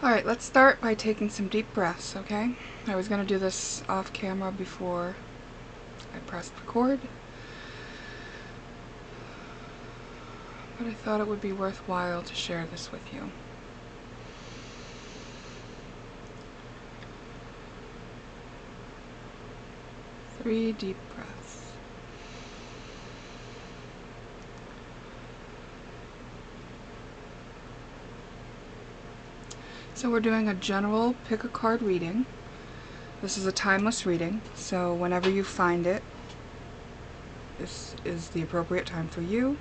Alright, let's start by taking some deep breaths, okay? I was going to do this off camera before I pressed record, but I thought it would be worthwhile to share this with you. Three deep breaths. So we're doing a general pick a card reading. This is a timeless reading, so whenever you find it, this is the appropriate time for you.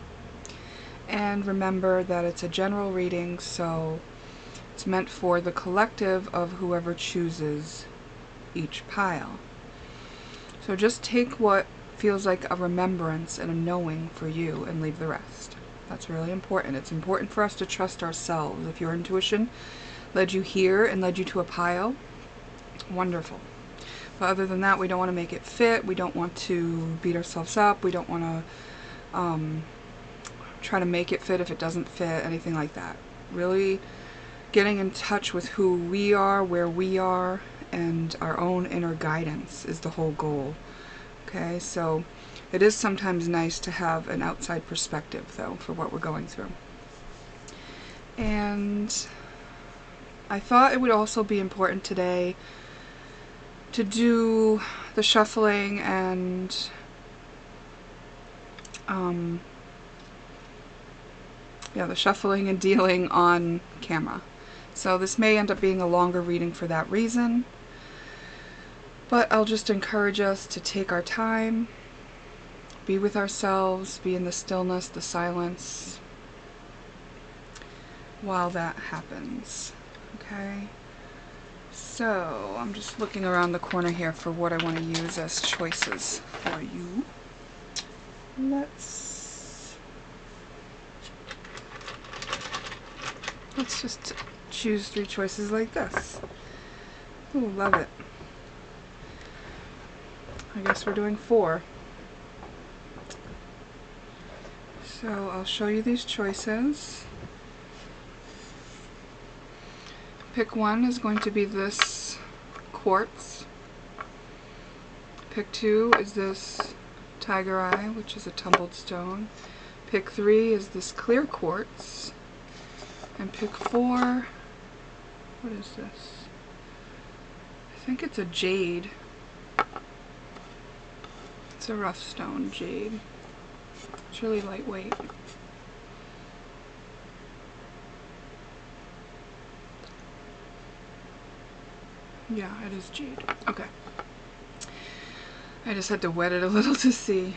And remember that it's a general reading, so it's meant for the collective of whoever chooses each pile. So just take what feels like a remembrance and a knowing for you and leave the rest. That's really important. It's important for us to trust ourselves. If your intuition led you here and led you to a pile, wonderful. But other than that, we don't want to make it fit. We don't want to beat ourselves up. We don't want to try to make it fit if it doesn't fit, anything like that. Really getting in touch with who we are, where we are, and our own inner guidance is the whole goal. Okay, so it is sometimes nice to have an outside perspective, though, for what we're going through. And I thought it would also be important today to do the shuffling and the shuffling and dealing on camera. So this may end up being a longer reading for that reason, but I'll just encourage us to take our time, be with ourselves, be in the stillness, the silence, while that happens. Okay? So I'm just looking around the corner here for what I want to use as choices for you. Let's just choose 3 choices like this. Ooh, love it. I guess we're doing 4. So I'll show you these choices. Pick 1 is going to be this quartz. Pick 2 is this tiger eye, which is a tumbled stone. Pick 3 is this clear quartz. And pick 4, what is this? I think it's a jade. It's a rough stone jade. It's really lightweight. Yeah, it is jade. Okay. I just had to wet it a little to see.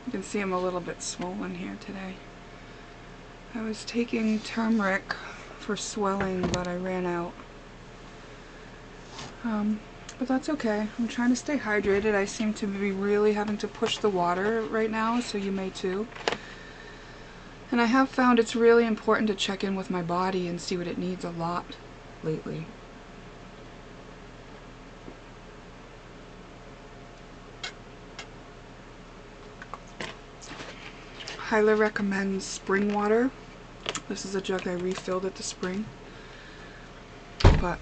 You can see I'm a little bit swollen here today. I was taking turmeric for swelling, but I ran out. But that's okay. I'm trying to stay hydrated. I seem to be really having to push the water right now, so you may too. And I have found it's really important to check in with my body and see what it needs a lot lately. Highly recommend spring water. This is a jug I refilled at the spring. But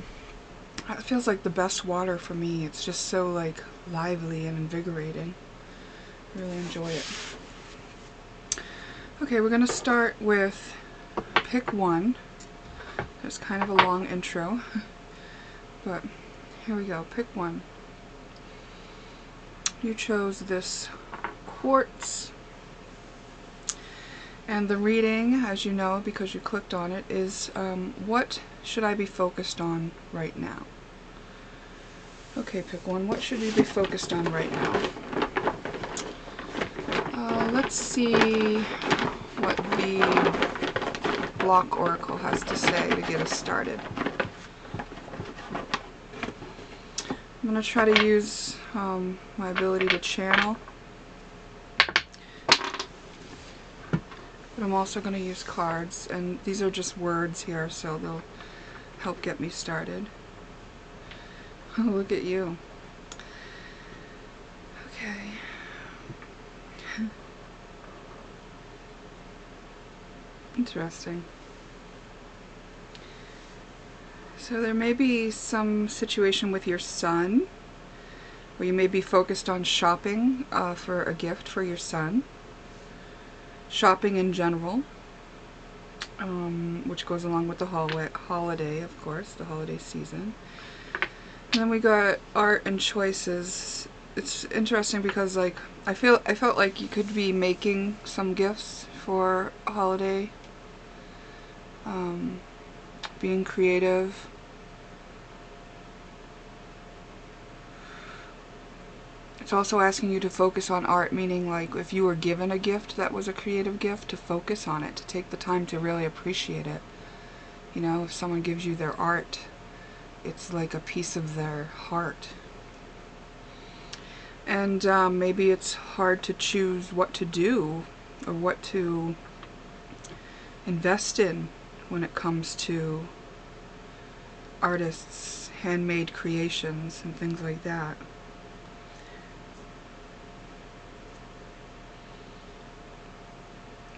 it feels like the best water for me. It's just so like lively and invigorating. Really enjoy it. Okay, we're going to start with pick 1. There's kind of a long intro, but here we go. Pick 1. You chose this quartz. And the reading, as you know, because you clicked on it, is what should I be focused on right now? Okay, pick 1. What should we be focused on right now? Let's see what the Block Oracle has to say to get us started. I'm going to try to use my ability to channel. But I'm also going to use cards, and these are just words here, so they'll help get me started. Oh, look at you. Okay. Interesting. So there may be some situation with your son where you may be focused on shopping for a gift for your son. Shopping in general, which goes along with the holiday, of course, the holiday season. And then we got art and choices. It's interesting because, like, I felt like you could be making some gifts for a holiday, being creative. It's also asking you to focus on art, meaning like if you were given a gift that was a creative gift, to focus on it, to take the time to really appreciate it. You know, if someone gives you their art, it's like a piece of their heart. And maybe it's hard to choose what to do or what to invest in when it comes to artists' handmade creations and things like that.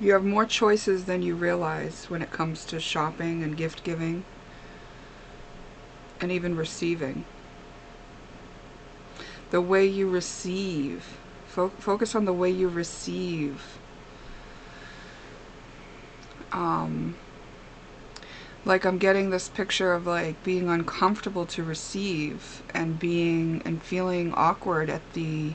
You have more choices than you realize when it comes to shopping and gift giving and even receiving. The way you receive. Focus on the way you receive. Like I'm getting this picture of like being uncomfortable to receive and feeling awkward at the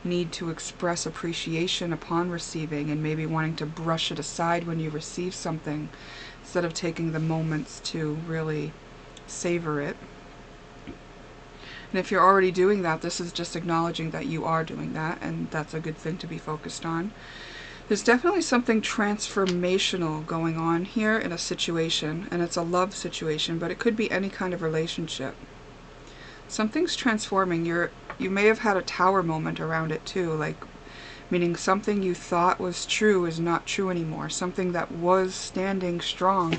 need to express appreciation upon receiving, and maybe wanting to brush it aside when you receive something instead of taking the moments to really savor it. And if you're already doing that, this is just acknowledging that you are doing that, and that's a good thing to be focused on. There's definitely something transformational going on here in a situation, and it's a love situation, but it could be any kind of relationship. Something's transforming. You may have had a tower moment around it too, like meaning something you thought was true is not true anymore. Something that was standing strong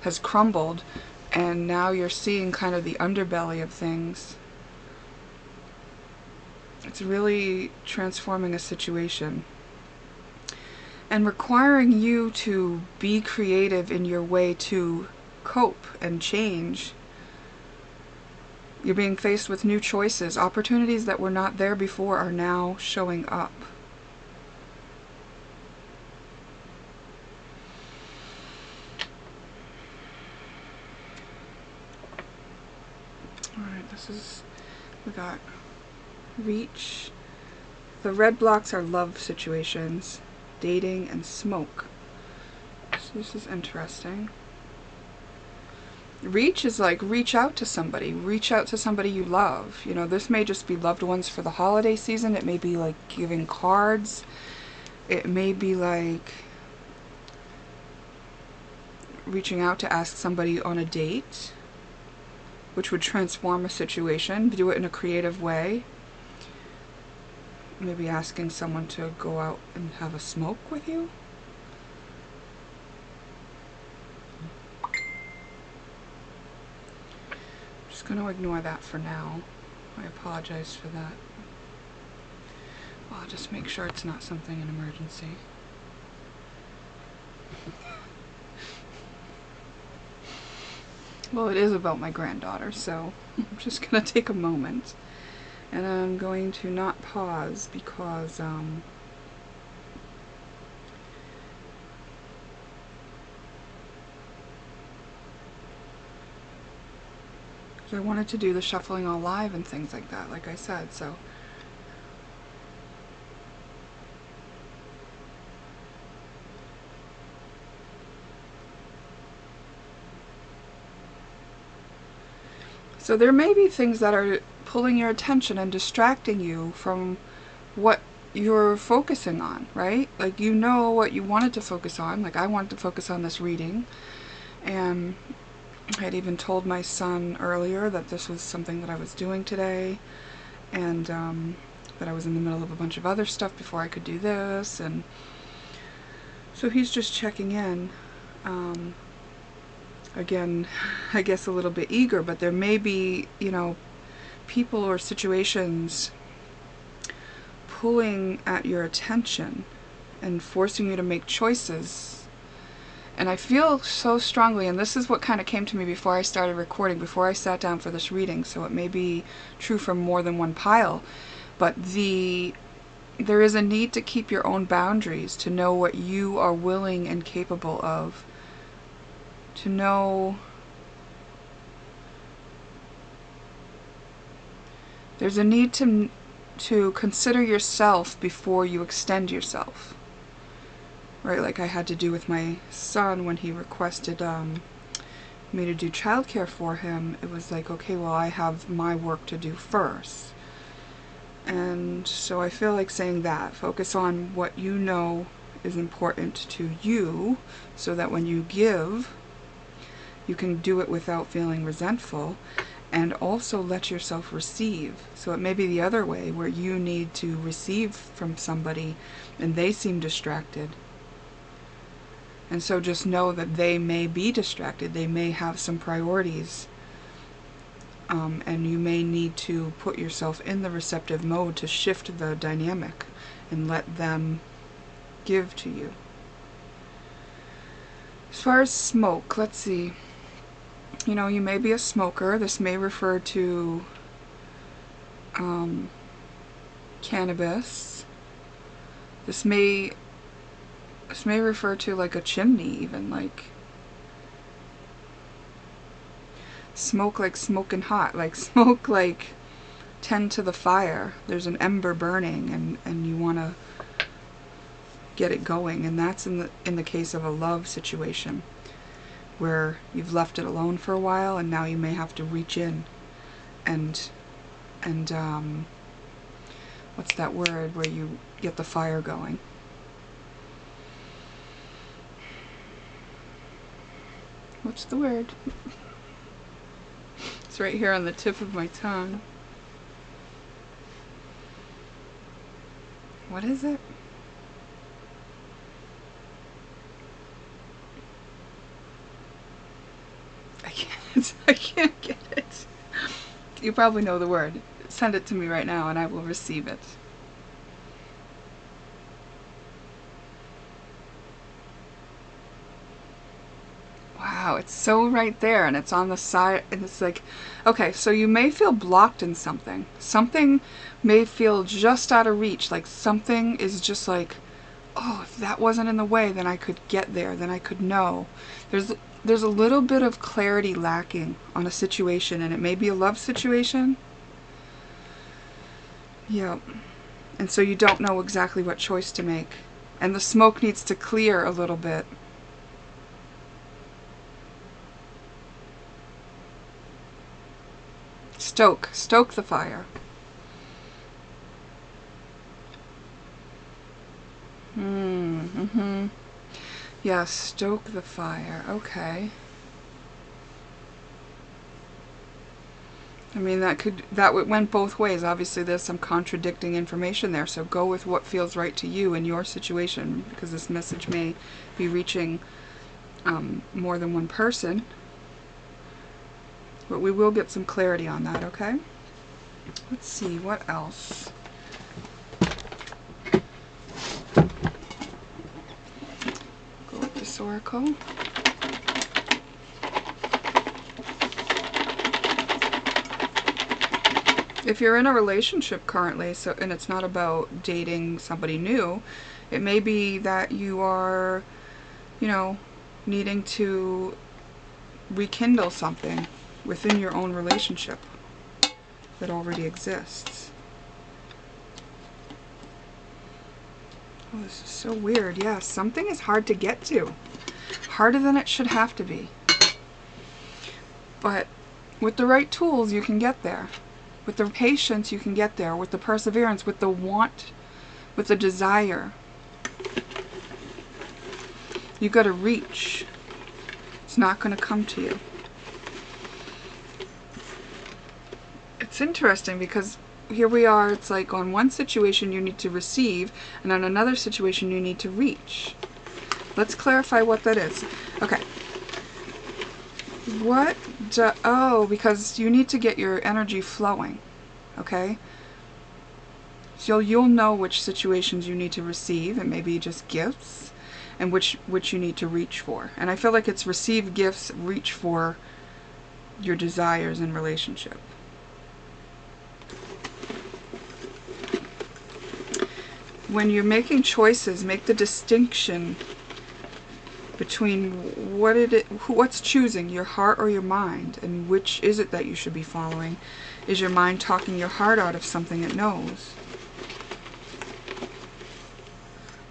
has crumbled, and now you're seeing kind of the underbelly of things. It's really transforming a situation and requiring you to be creative in your way to cope and change. You're being faced with new choices. Opportunities that were not there before are now showing up. Alright, we got reach. The red blocks are love situations, dating, and smoke. So this is interesting. Reach is like reach out to somebody you love. You know, this may just be loved ones for the holiday season. It may be like giving cards. It may be like reaching out to ask somebody on a date, which would transform a situation. Do it in a creative way. Maybe asking someone to go out and have a smoke with you. I'm going to ignore that for now. I apologize for that. Well, I'll just make sure it's not something an emergency. Well, it is about my granddaughter, so I'm just going to take a moment. And I'm going to not pause because I wanted to do the shuffling all live and things like that, like I said, so. So there may be things that are pulling your attention and distracting you from what you're focusing on, right? Like, you know what you wanted to focus on. Like, I wanted to focus on this reading, and I had even told my son earlier that this was something that I was doing today, and that I was in the middle of a bunch of other stuff before I could do this, and so he's just checking in. Again, I guess a little bit eager, but there may be, you know, people or situations pulling at your attention and forcing you to make choices And I feel so strongly, and this is what kind of came to me before I started recording, before I sat down for this reading, so it may be true for more than one pile, but there is a need to keep your own boundaries, to know what you are willing and capable of, to know there's a need to consider yourself before you extend yourself. Right, like I had to do with my son when he requested me to do childcare for him. It was like, okay, well, I have my work to do first. And so I feel like saying that. Focus on what you know is important to you, so that when you give, you can do it without feeling resentful. And also let yourself receive. So it may be the other way, where you need to receive from somebody and they seem distracted. And so just know that they may be distracted. They may have some priorities. And you may need to put yourself in the receptive mode to shift the dynamic and let them give to you. As far as smoke, let's see. You know, you may be a smoker. This may refer to cannabis. This may refer to like a chimney, even like smoke, like smoking hot, like smoke, like tend to the fire. There's an ember burning, and you want to get it going, and that's in the case of a love situation where you've left it alone for a while, and now you may have to reach in and what's that word where you get the fire going? What's the word? It's right here on the tip of my tongue. What is it? I can't get it. You probably know the word. Send it to me right now and I will receive it. Wow, it's so right there, and it's on the side, and it's like, okay, so you may feel blocked in something. Something may feel just out of reach, like something is just like, oh, if that wasn't in the way, then I could get there, then I could know. There's a little bit of clarity lacking on a situation, and it may be a love situation. Yep. And so you don't know exactly what choice to make. And the smoke needs to clear a little bit. Stoke the fire. Yeah, stoke the fire. Okay. I mean, that went both ways. Obviously, there's some contradicting information there, so go with what feels right to you in your situation, because this message may be reaching more than one person. But we will get some clarity on that, okay? Let's see, what else? Go with this oracle. If you're in a relationship currently, and it's not about dating somebody new, it may be that you are, you know, needing to rekindle something within your own relationship that already exists. Oh, this is so weird. Yeah, something is hard to get to. Harder than it should have to be. But with the right tools, you can get there. With the patience, you can get there. With the perseverance, with the want, with the desire. You got to reach. It's not going to come to you. It's interesting because here we are, it's like on one situation you need to receive, and on another situation you need to reach. Let's clarify what that is. Okay. Oh, because you need to get your energy flowing. Okay? So you'll know which situations you need to receive, and maybe just gifts. and which you need to reach for. And I feel like it's receive gifts, reach for your desires in relationship. When you're making choices, make the distinction between what's choosing, your heart or your mind, and which is it that you should be following. Is your mind talking your heart out of something it knows?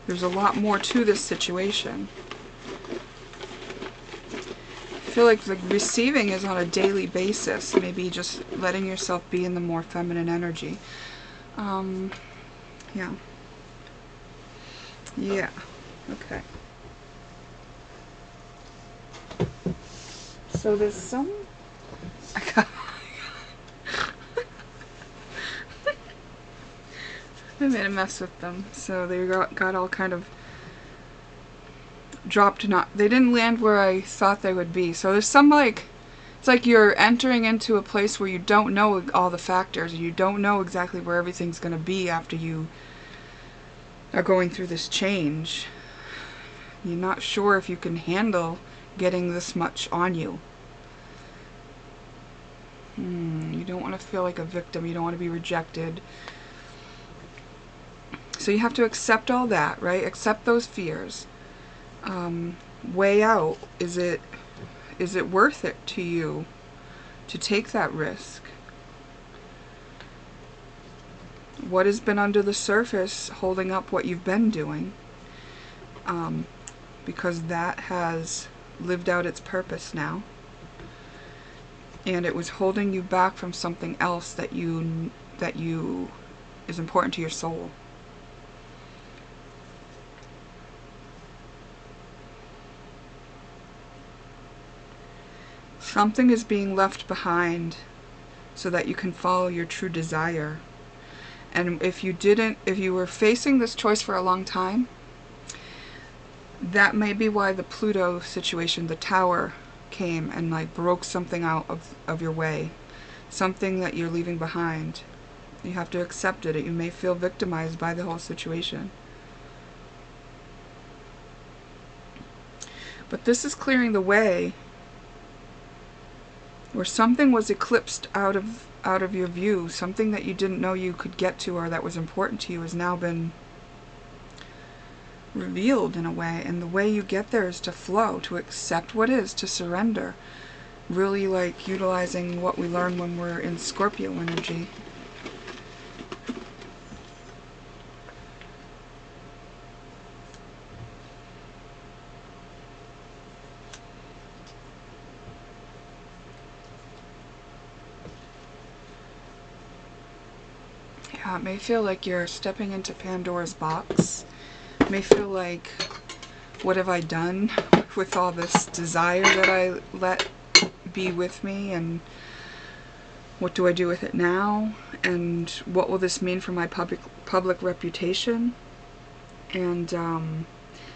There's a lot more to this situation. I feel like the receiving is on a daily basis. Maybe just letting yourself be in the more feminine energy. Yeah. Yeah. Okay. So there's some... I made a mess with them. So they got all kind of dropped. They didn't land where I thought they would be. So there's some like... It's like you're entering into a place where you don't know all the factors. You don't know exactly where everything's going to be after you are going through this change. You're not sure if you can handle getting this much on you. You don't want to feel like a victim. You don't want to be rejected. So you have to accept all that, right? Accept those fears. Weigh out, is it worth it to you to take that risk? What has been under the surface holding up what you've been doing? Because that has lived out its purpose now. And it was holding you back from something else that is important to your soul. Something is being left behind so that you can follow your true desire. And if you were facing this choice for a long time, that may be why the Pluto situation, the tower, came and like broke something out of your way. Something that you're leaving behind. You have to accept it. You may feel victimized by the whole situation. But this is clearing the way where something was eclipsed out of your view. Something that you didn't know you could get to or that was important to you has now been revealed in a way. And the way you get there is to flow, to accept what is, to surrender. Really like utilizing what we learn when we're in Scorpio energy. Yeah, it may feel like you're stepping into Pandora's box. It may feel like, what have I done with all this desire that I let be with me, and what do I do with it now, and what will this mean for my public reputation, and am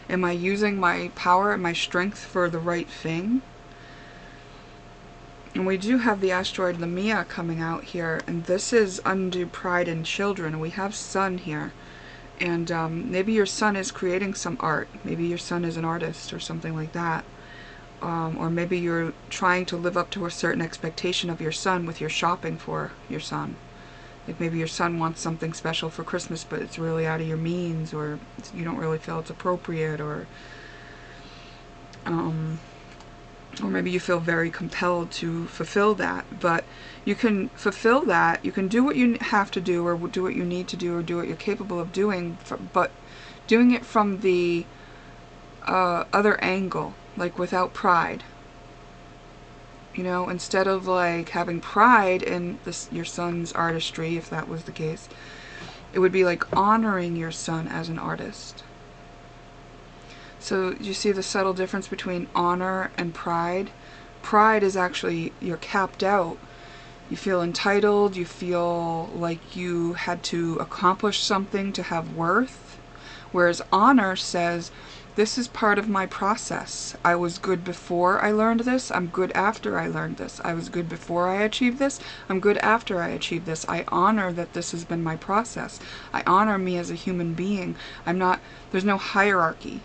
I using my power and my strength for the right thing? And we do have the asteroid Lamia coming out here, and this is undue pride in children. We have Sun here, and maybe your son is creating some art. Maybe your son is an artist or something like that. Or maybe you're trying to live up to a certain expectation of your son with your shopping for your son. Like maybe your son wants something special for Christmas, but it's really out of your means, or you don't really feel it's appropriate, or maybe you feel very compelled to fulfill that. But you can fulfill that. You can do what you have to do, or do what you need to do, or do what you're capable of doing, but doing it from the other angle, like without pride. You know, instead of like having pride in your son's artistry, if that was the case, it would be like honoring your son as an artist. So you see the subtle difference between honor and pride? Pride is actually, you're capped out. You feel entitled, you feel like you had to accomplish something to have worth. Whereas honor says, this is part of my process. I was good before I learned this. I'm good after I learned this. I was good before I achieved this. I'm good after I achieved this. I honor that this has been my process. I honor me as a human being. There's no hierarchy.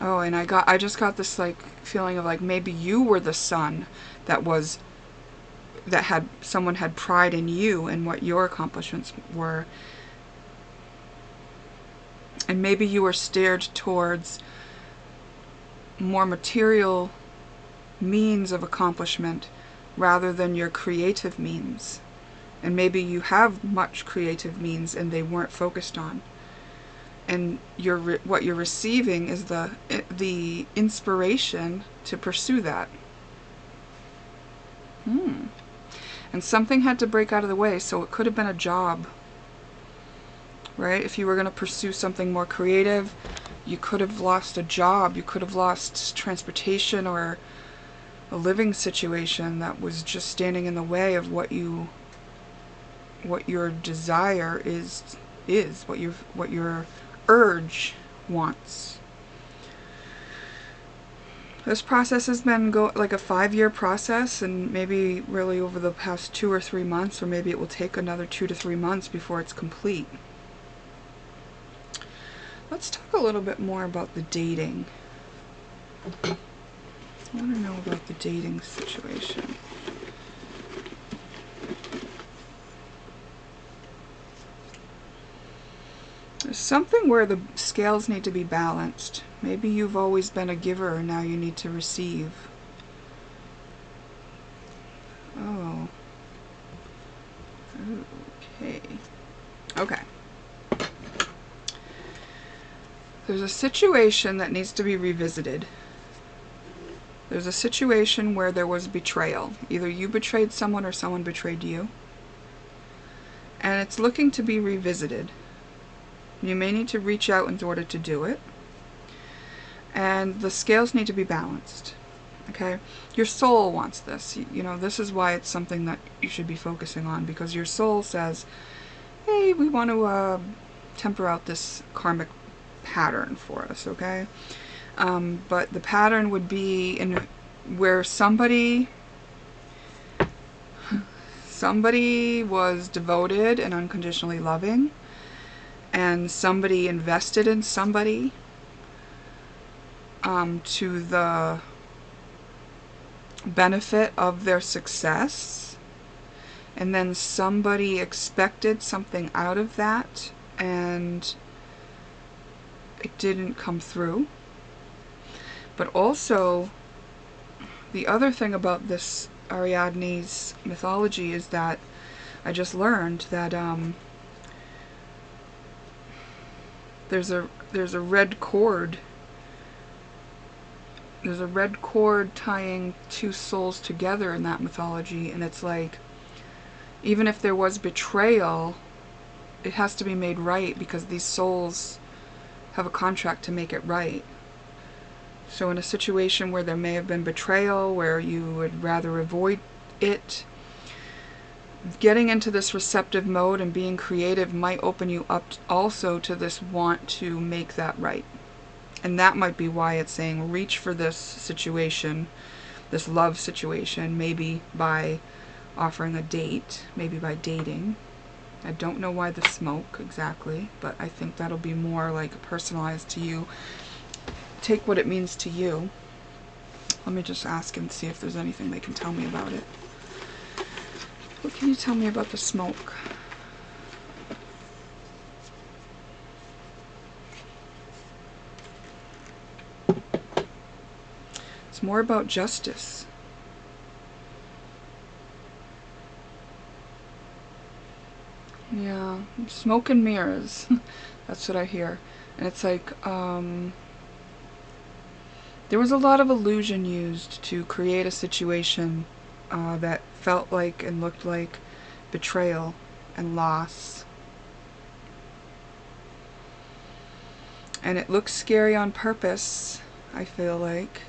Oh, and I just got this like feeling of like maybe you were the son that had someone had pride in you and what your accomplishments were. And maybe you were steered towards more material means of accomplishment rather than your creative means. And maybe you have much creative means and they weren't focused on. And what you're receiving is the inspiration to pursue that. And something had to break out of the way, so it could have been a job. Right? If you were going to pursue something more creative, you could have lost a job, you could have lost transportation or a living situation that was just standing in the way of what your desire is what your urge wants. This process has been like a 5-year process, and maybe really over the past 2 or 3 months, or maybe it will take another 2 to 3 months before it's complete. Let's talk a little bit more about the dating. I want to know about the dating situation. There's something where the scales need to be balanced. Maybe you've always been a giver and now you need to receive. Oh. Okay. There's a situation that needs to be revisited. There's a situation where there was betrayal. Either you betrayed someone or someone betrayed you. And it's looking to be revisited. You may need to reach out in order to do it. And the scales need to be balanced. Okay? Your soul wants this. You know, this is why it's something that you should be focusing on, because your soul says, hey, we want to temper out this karmic pattern for us, okay? But the pattern would be in where somebody was devoted and unconditionally loving, and somebody invested in somebody to the benefit of their success, and then somebody expected something out of that and it didn't come through. But also, the other thing about this Ariadne's mythology is that I just learned that there's a red cord. There's a red cord tying two souls together in that mythology, and it's like, even if there was betrayal, it has to be made right because these souls have a contract to make it right. So in a situation where there may have been betrayal, where you would rather avoid it, getting into this receptive mode and being creative might open you up also to this want to make that right. And that might be why it's saying reach for this situation, this love situation, maybe by offering a date, maybe by dating. I don't know why the smoke exactly, but I think that'll be more like personalized to you. Take what it means to you. Let me just ask and see if there's anything they can tell me about it. What can you tell me about the smoke? It's more about justice. Yeah, smoke and mirrors. That's what I hear. And it's like, there was a lot of illusion used to create a situation that felt like and looked like betrayal and loss. And it looks scary on purpose, I feel like.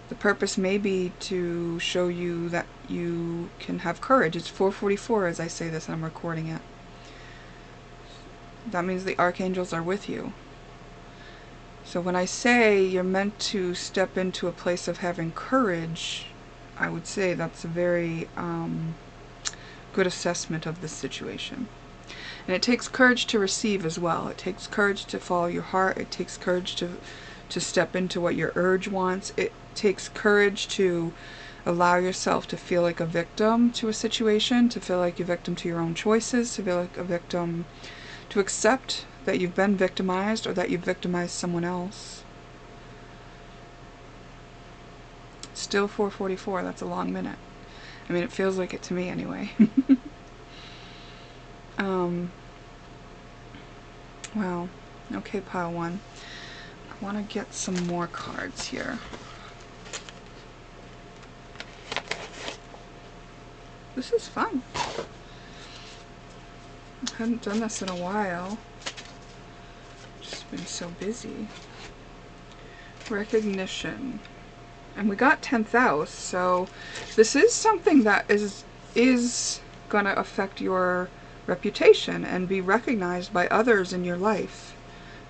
The purpose may be to show you that you can have courage. It's 4:44 as I say this and I'm recording it. That means the archangels are with you. So when I say you're meant to step into a place of having courage, I would say that's a very good assessment of the situation. And it takes courage to receive as well. It takes courage to follow your heart. It takes courage to step into what your urge wants. It takes courage to allow yourself to feel like a victim to a situation, to feel like a victim to your own choices, to feel like a victim, to accept that you've been victimized or that you've victimized someone else. Still 4:44, that's a long minute. I mean, it feels like it to me anyway. Wow. Okay, pile one. I want to get some more cards here. This is fun. I hadn't done this in a while. Just been so busy. Recognition. And we got 10th house, so this is something that is going to affect your reputation and be recognized by others in your life,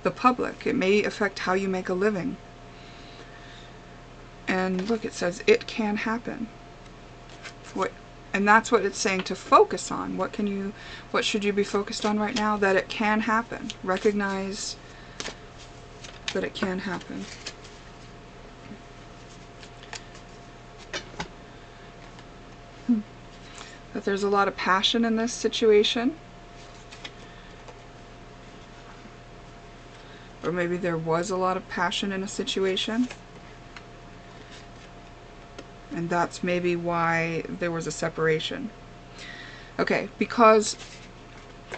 the public. It may affect how you make a living. And look, it says it can happen. And that's what it's saying to focus on. What should you be focused on right now? That it can happen. Recognize that it can happen. That there's a lot of passion in this situation. Or maybe there was a lot of passion in a situation. And that's maybe why there was a separation. Okay, because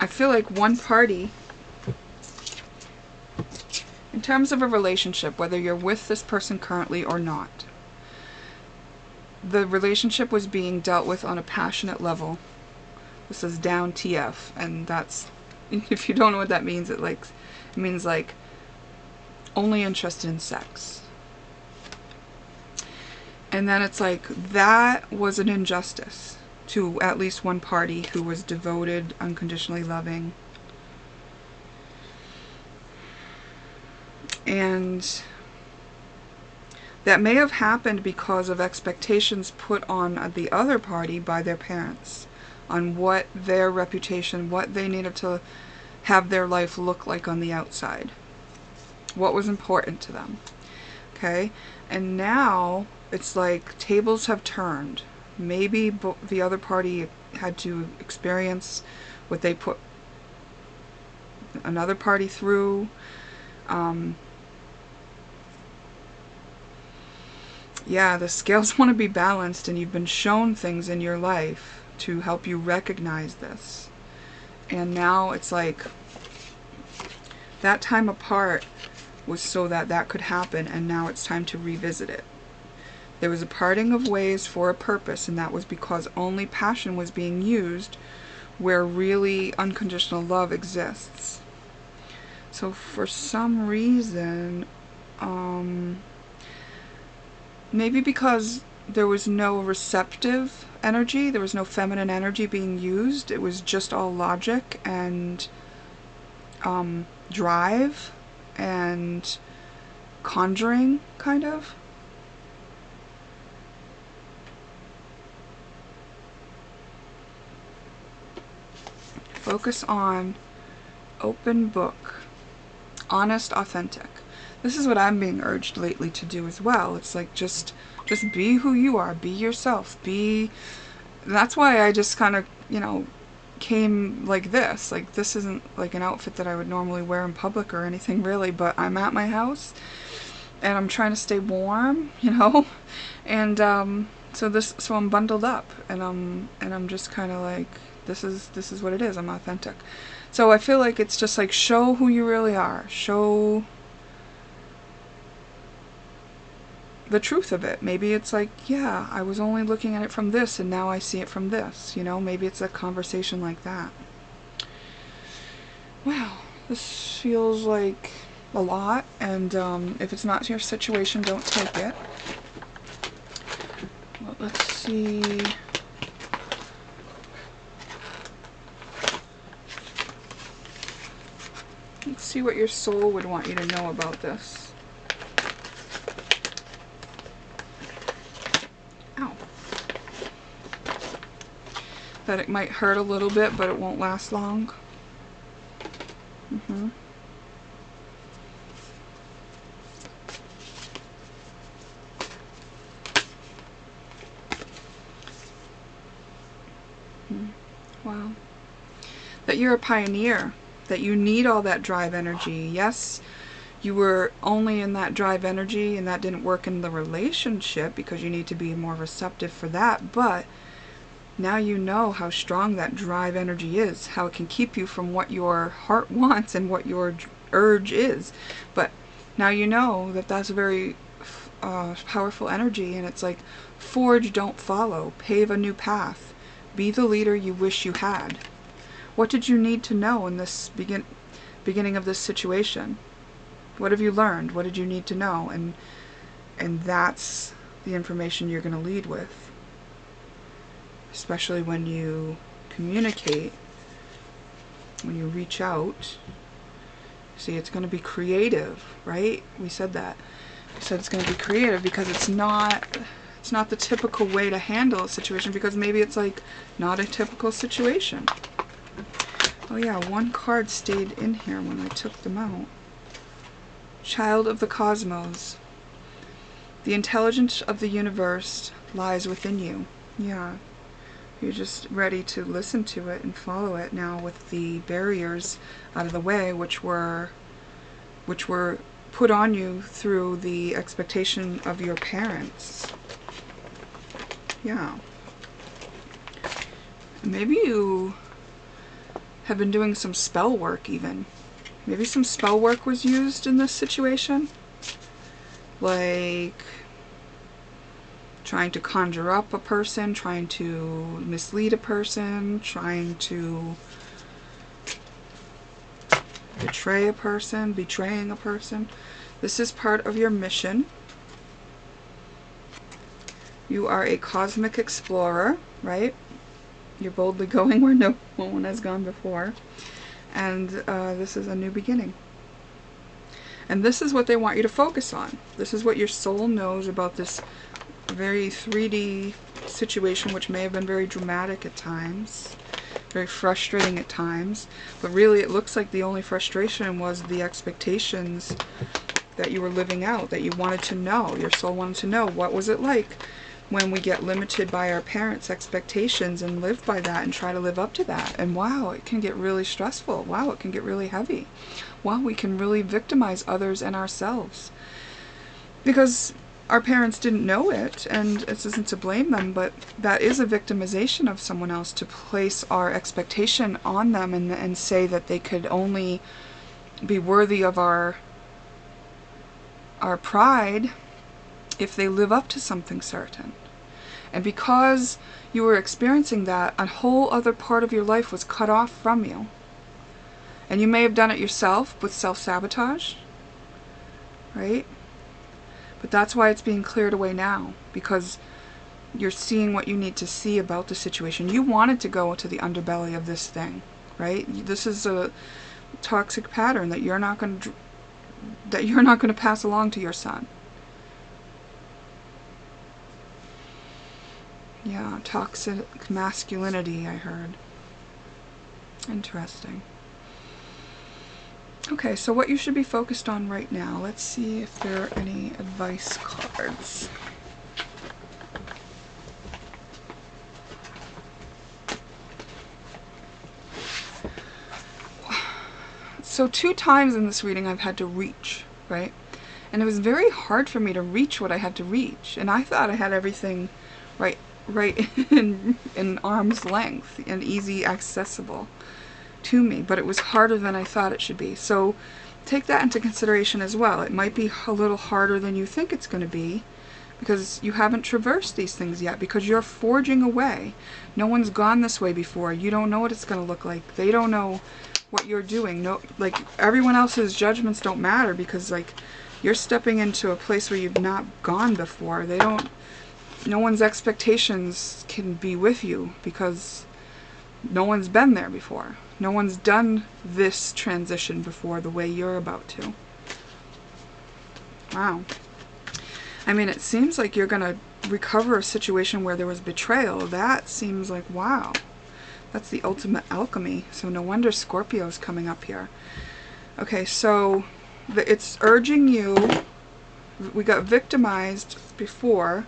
I feel like one party, in terms of a relationship, whether you're with this person currently or not, the relationship was being dealt with on a passionate level. This is down TF, and that's, if you don't know what that means, it means like only interested in sex. And then it's like that was an injustice to at least one party who was devoted, unconditionally loving. And that may have happened because of expectations put on the other party by their parents on what their reputation, what they needed to have their life look like on the outside. What was important to them. Okay? And now it's like tables have turned. Maybe the other party had to experience what they put another party through. Yeah, the scales want to be balanced, and you've been shown things in your life to help you recognize this. And now it's like that time apart was so that that could happen, and now it's time to revisit it. There was a parting of ways for a purpose, and that was because only passion was being used where really unconditional love exists. So for some reason, maybe because there was no receptive energy, there was no feminine energy being used, it was just all logic and drive and conjuring, kind of. Focus on open book, honest, authentic. This is what I'm being urged lately to do as well. It's like just be who you are, be yourself, that's why I just kind of, came like this. Like, this isn't like an outfit that I would normally wear in public or anything really, but I'm at my house and I'm trying to stay warm, and so I'm bundled up, and I'm just kind of like, this is what it is. I'm authentic. So I feel like it's just like, show who you really are. Show the truth of it. Maybe it's like, yeah, I was only looking at it from this and now I see it from this. Maybe it's a conversation like that. Wow, this feels like a lot, and if it's not your situation, don't take it. Well, let's see. Let's see what your soul would want you to know about this. Ow. That it might hurt a little bit, but it won't last long. Mm-hmm. Wow. That you're a pioneer, that you need all that drive energy. Yes, you were only in that drive energy and that didn't work in the relationship because you need to be more receptive for that, but now you know how strong that drive energy is, how it can keep you from what your heart wants and what your urge is. But now you know that that's a very powerful energy, and it's like, forge, don't follow, pave a new path, be the leader you wish you had. What did you need to know in this beginning of this situation? What have you learned? What did you need to know? And that's the information you're going to lead with. Especially when you communicate, when you reach out. See, it's going to be creative, right? We said that. We said it's going to be creative because it's not the typical way to handle a situation, because maybe it's like not a typical situation. Oh yeah, one card stayed in here when I took them out. Child of the cosmos. The intelligence of the universe lies within you. Yeah. You're just ready to listen to it and follow it now with the barriers out of the way, which were put on you through the expectation of your parents. Yeah. Maybe you have been doing some spell work even. Maybe some spell work was used in this situation. Like trying to conjure up a person, trying to mislead a person, trying to betray a person, betraying a person. This is part of your mission. You are a cosmic explorer, right? You're boldly going where no one has gone before. And this is a new beginning. And this is what they want you to focus on. This is what your soul knows about this very 3D situation, which may have been very dramatic at times, very frustrating at times, but really it looks like the only frustration was the expectations that you were living out, that you wanted to know. Your soul wanted to know, what was it like when we get limited by our parents' expectations and live by that and try to live up to that? And wow, it can get really stressful. Wow, it can get really heavy. Wow, we can really victimize others and ourselves. Because our parents didn't know it, and this isn't to blame them, but that is a victimization of someone else, to place our expectation on them and say that they could only be worthy of our pride if they live up to something certain. And because you were experiencing that, a whole other part of your life was cut off from you. And you may have done it yourself with self-sabotage, right? But that's why it's being cleared away now, because you're seeing what you need to see about the situation. You wanted to go to the underbelly of this thing, right? This is a toxic pattern that you're not going to pass along to your son. Yeah, toxic masculinity, I heard. Interesting. Okay, so what you should be focused on right now. Let's see if there are any advice cards. So 2 times in this reading I've had to reach, right? And it was very hard for me to reach what I had to reach. And I thought I had everything right in arm's length and easy accessible to me, but it was harder than I thought it should be. So take that into consideration as well. It might be a little harder than you think it's going to be because you haven't traversed these things yet, because you're forging away. No one's gone this way before. You don't know what it's going to look like. They don't know what you're doing. No, like, everyone else's judgments don't matter, because like you're stepping into a place where you've not gone before. No one's expectations can be with you because no one's been there before. No one's done this transition before the way you're about to. Wow. I mean, it seems like you're going to recover a situation where there was betrayal. That seems like, wow. That's the ultimate alchemy. So no wonder Scorpio's coming up here. Okay, so it's urging you. We got victimized before,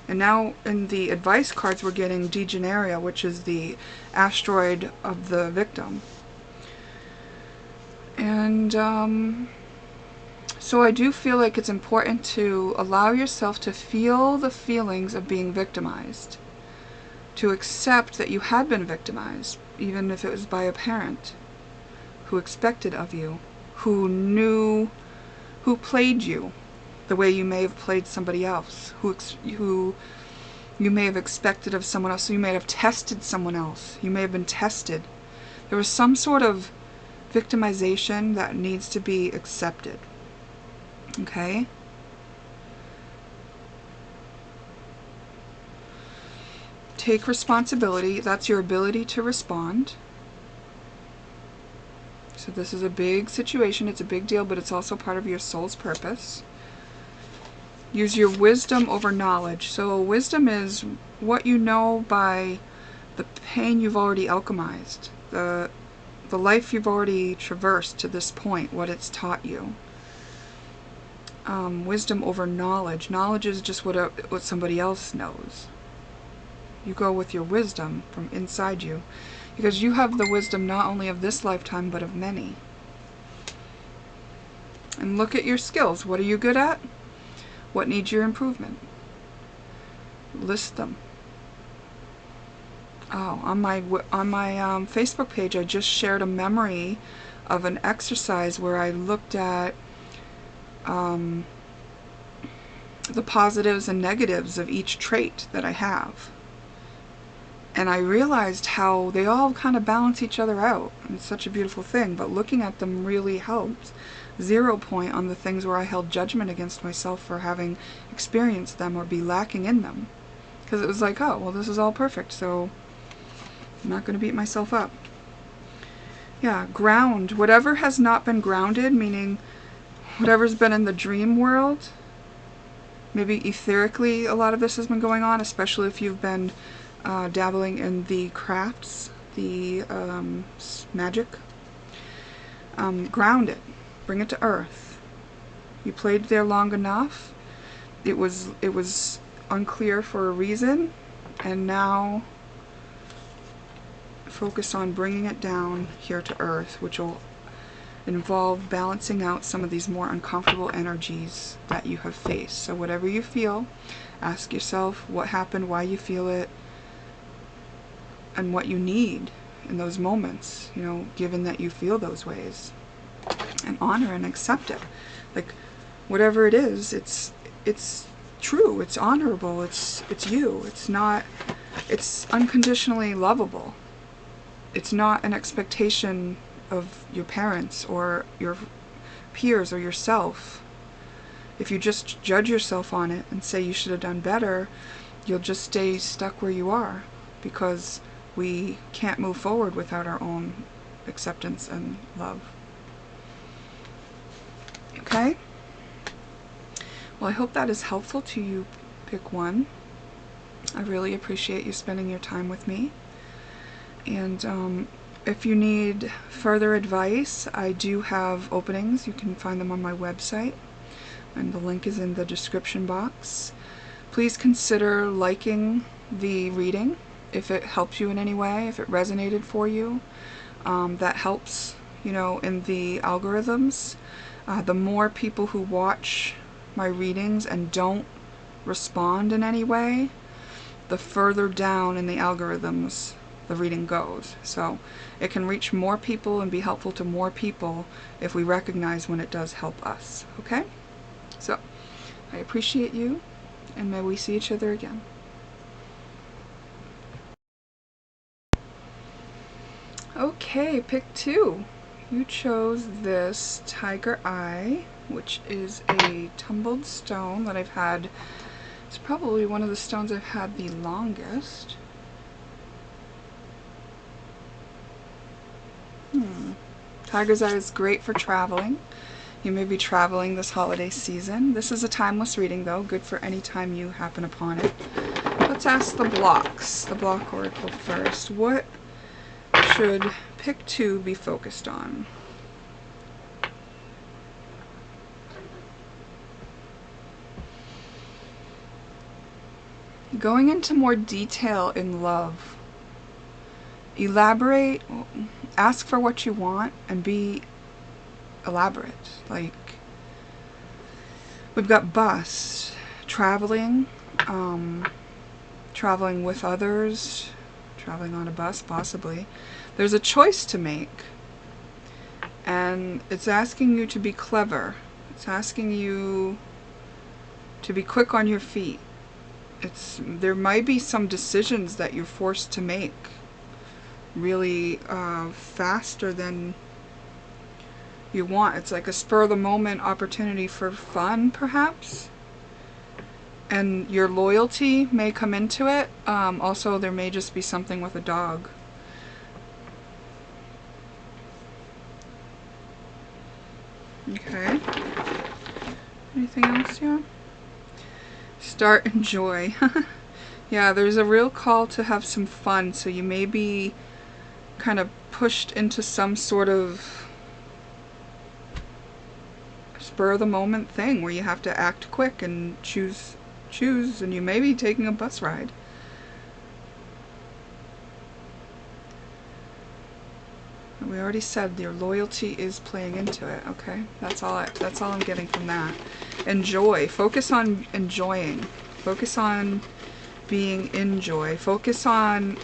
and now in the advice cards we're getting Degeneria, which is the asteroid of the victim. And so I do feel like it's important to allow yourself to feel the feelings of being victimized, to accept that you had been victimized, even if it was by a parent who expected of you, who played you the way you may have played somebody else, who you may have expected of someone else. So you may have tested someone else. You may have been tested. There was some sort of victimization that needs to be accepted. Okay? Take responsibility. That's your ability to respond. So this is a big situation. It's a big deal, but it's also part of your soul's purpose. Use your wisdom over knowledge. So wisdom is what you know by the pain you've already alchemized, the life you've already traversed to this point, what it's taught you. Wisdom over knowledge. Knowledge is just what somebody else knows. You go with your wisdom from inside you, because you have the wisdom not only of this lifetime, but of many. And look at your skills. What are you good at? What needs your improvement? List them. Oh, on my Facebook page, I just shared a memory of an exercise where I looked at the positives and negatives of each trait that I have. And I realized how they all kind of balance each other out. And it's such a beautiful thing, but looking at them really helped. 0 point on the things where I held judgment against myself for having experienced them or be lacking in them. Because it was like, oh, well, this is all perfect, so I'm not going to beat myself up. Yeah, ground. Whatever has not been grounded, meaning whatever's been in the dream world, maybe etherically a lot of this has been going on, especially if you've been dabbling in the crafts, the magic. Ground it. Bring it to earth. You played there long enough. It was unclear for a reason, and now focus on bringing it down here to earth, which will involve balancing out some of these more uncomfortable energies that you have faced. So whatever you feel, ask yourself what happened, why you feel it, and what you need in those moments, you know, given that you feel those ways. And honor and accept it. Like, whatever it is, it's true, it's honorable, it's you. It's unconditionally lovable. It's not an expectation of your parents or your peers or yourself. If you just judge yourself on it and say you should have done better, you'll just stay stuck where you are, because we can't move forward without our own acceptance and love. Okay? Well, I hope that is helpful to you, pick one. I really appreciate you spending your time with me. And if you need further advice, I do have openings. You can find them on my website, and the link is in the description box. Please consider liking the reading if it helps you in any way, if it resonated for you. That helps, you know, in the algorithms. The more people who watch my readings and don't respond in any way, the further down in the algorithms the reading goes. So it can reach more people and be helpful to more people if we recognize when it does help us. Okay? So I appreciate you, and may we see each other again. Okay, pick two. You chose this Tiger Eye, which is a tumbled stone that I've had. It's probably one of the stones I've had the longest. Tiger's Eye is great for traveling. You may be traveling this holiday season. This is a timeless reading, though, good for any time you happen upon it. Let's ask the blocks, the block oracle first. What should pick two be focused on? Going into more detail in love. Elaborate, ask for what you want and be elaborate. Like, we've got bus, traveling, traveling with others, traveling on a bus possibly. There's a choice to make, and it's asking you to be clever. It's asking you to be quick on your feet. There might be some decisions that you're forced to make really faster than you want. It's like a spur-of-the-moment opportunity for fun, perhaps. And your loyalty may come into it. Also, there may just be something with a dog. Okay. Anything else here? Start enjoy. Yeah, there's a real call to have some fun, so you may be kind of pushed into some sort of spur-of-the-moment thing where you have to act quick and choose, and you may be taking a bus ride. We already said your loyalty is playing into it. Okay, that's all I'm getting from that. Enjoy. Focus on enjoying. Focus on being in joy. Focus on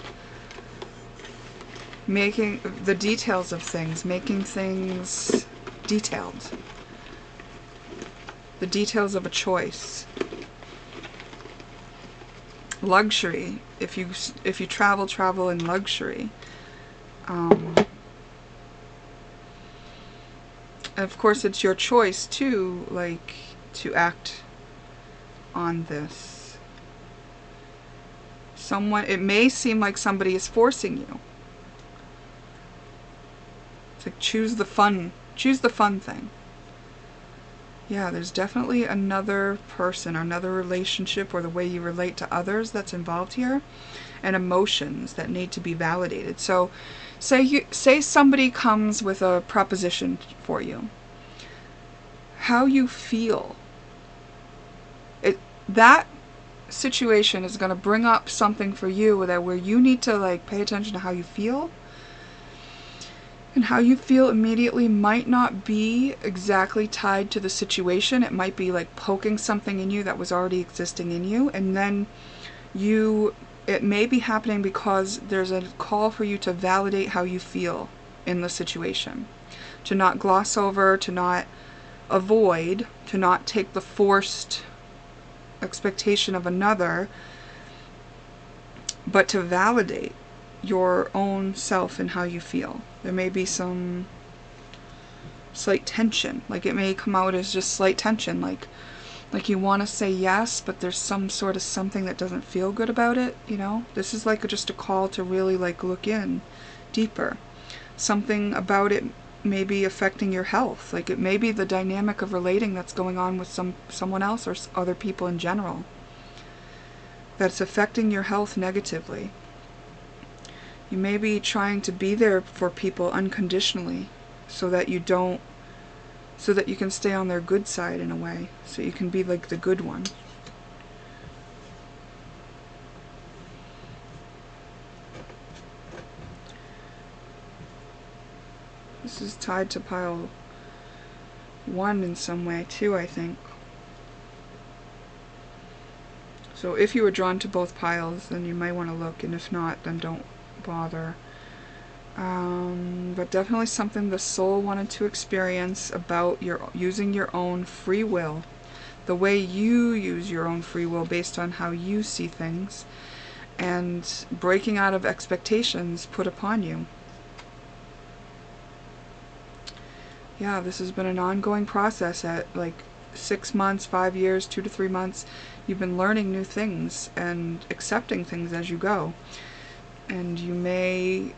making the details of things, making things detailed. The details of a choice. Luxury. If you travel in luxury. And of course, it's your choice too, like, to act on this. It may seem like somebody is forcing you. It's like, choose the fun thing. Yeah, there's definitely another person, another relationship, or the way you relate to others that's involved here, and emotions that need to be validated. So, say somebody comes with a proposition for you. How you feel. That situation is going to bring up something for you where you need to, like, pay attention to how you feel. And how you feel immediately might not be exactly tied to the situation. It might be like poking something in you that was already existing in you. And then it may be happening because there's a call for you to validate how you feel in the situation. To not gloss over, to not avoid, to not take the forced expectation of another, but to validate your own self and how you feel. There may be some slight tension. Like, it may come out as just slight tension. Like you want to say yes, but there's some sort of something that doesn't feel good about it, you know? This is like just a call to really, like, look in deeper. Something about it may be affecting your health. Like, it may be the dynamic of relating that's going on with someone else or other people in general that's affecting your health negatively. You may be trying to be there for people unconditionally so that you can stay on their good side in a way. So you can be like the good one. This is tied to pile 1 in some way too, I think. So if you were drawn to both piles, then you might want to look, and if not, then don't bother. But definitely something the soul wanted to experience about using your own free will. The way you use your own free will based on how you see things. And breaking out of expectations put upon you. Yeah, this has been an ongoing process at like 6 months, 5 years, 2 to 3 months. You've been learning new things and accepting things as you go. And you may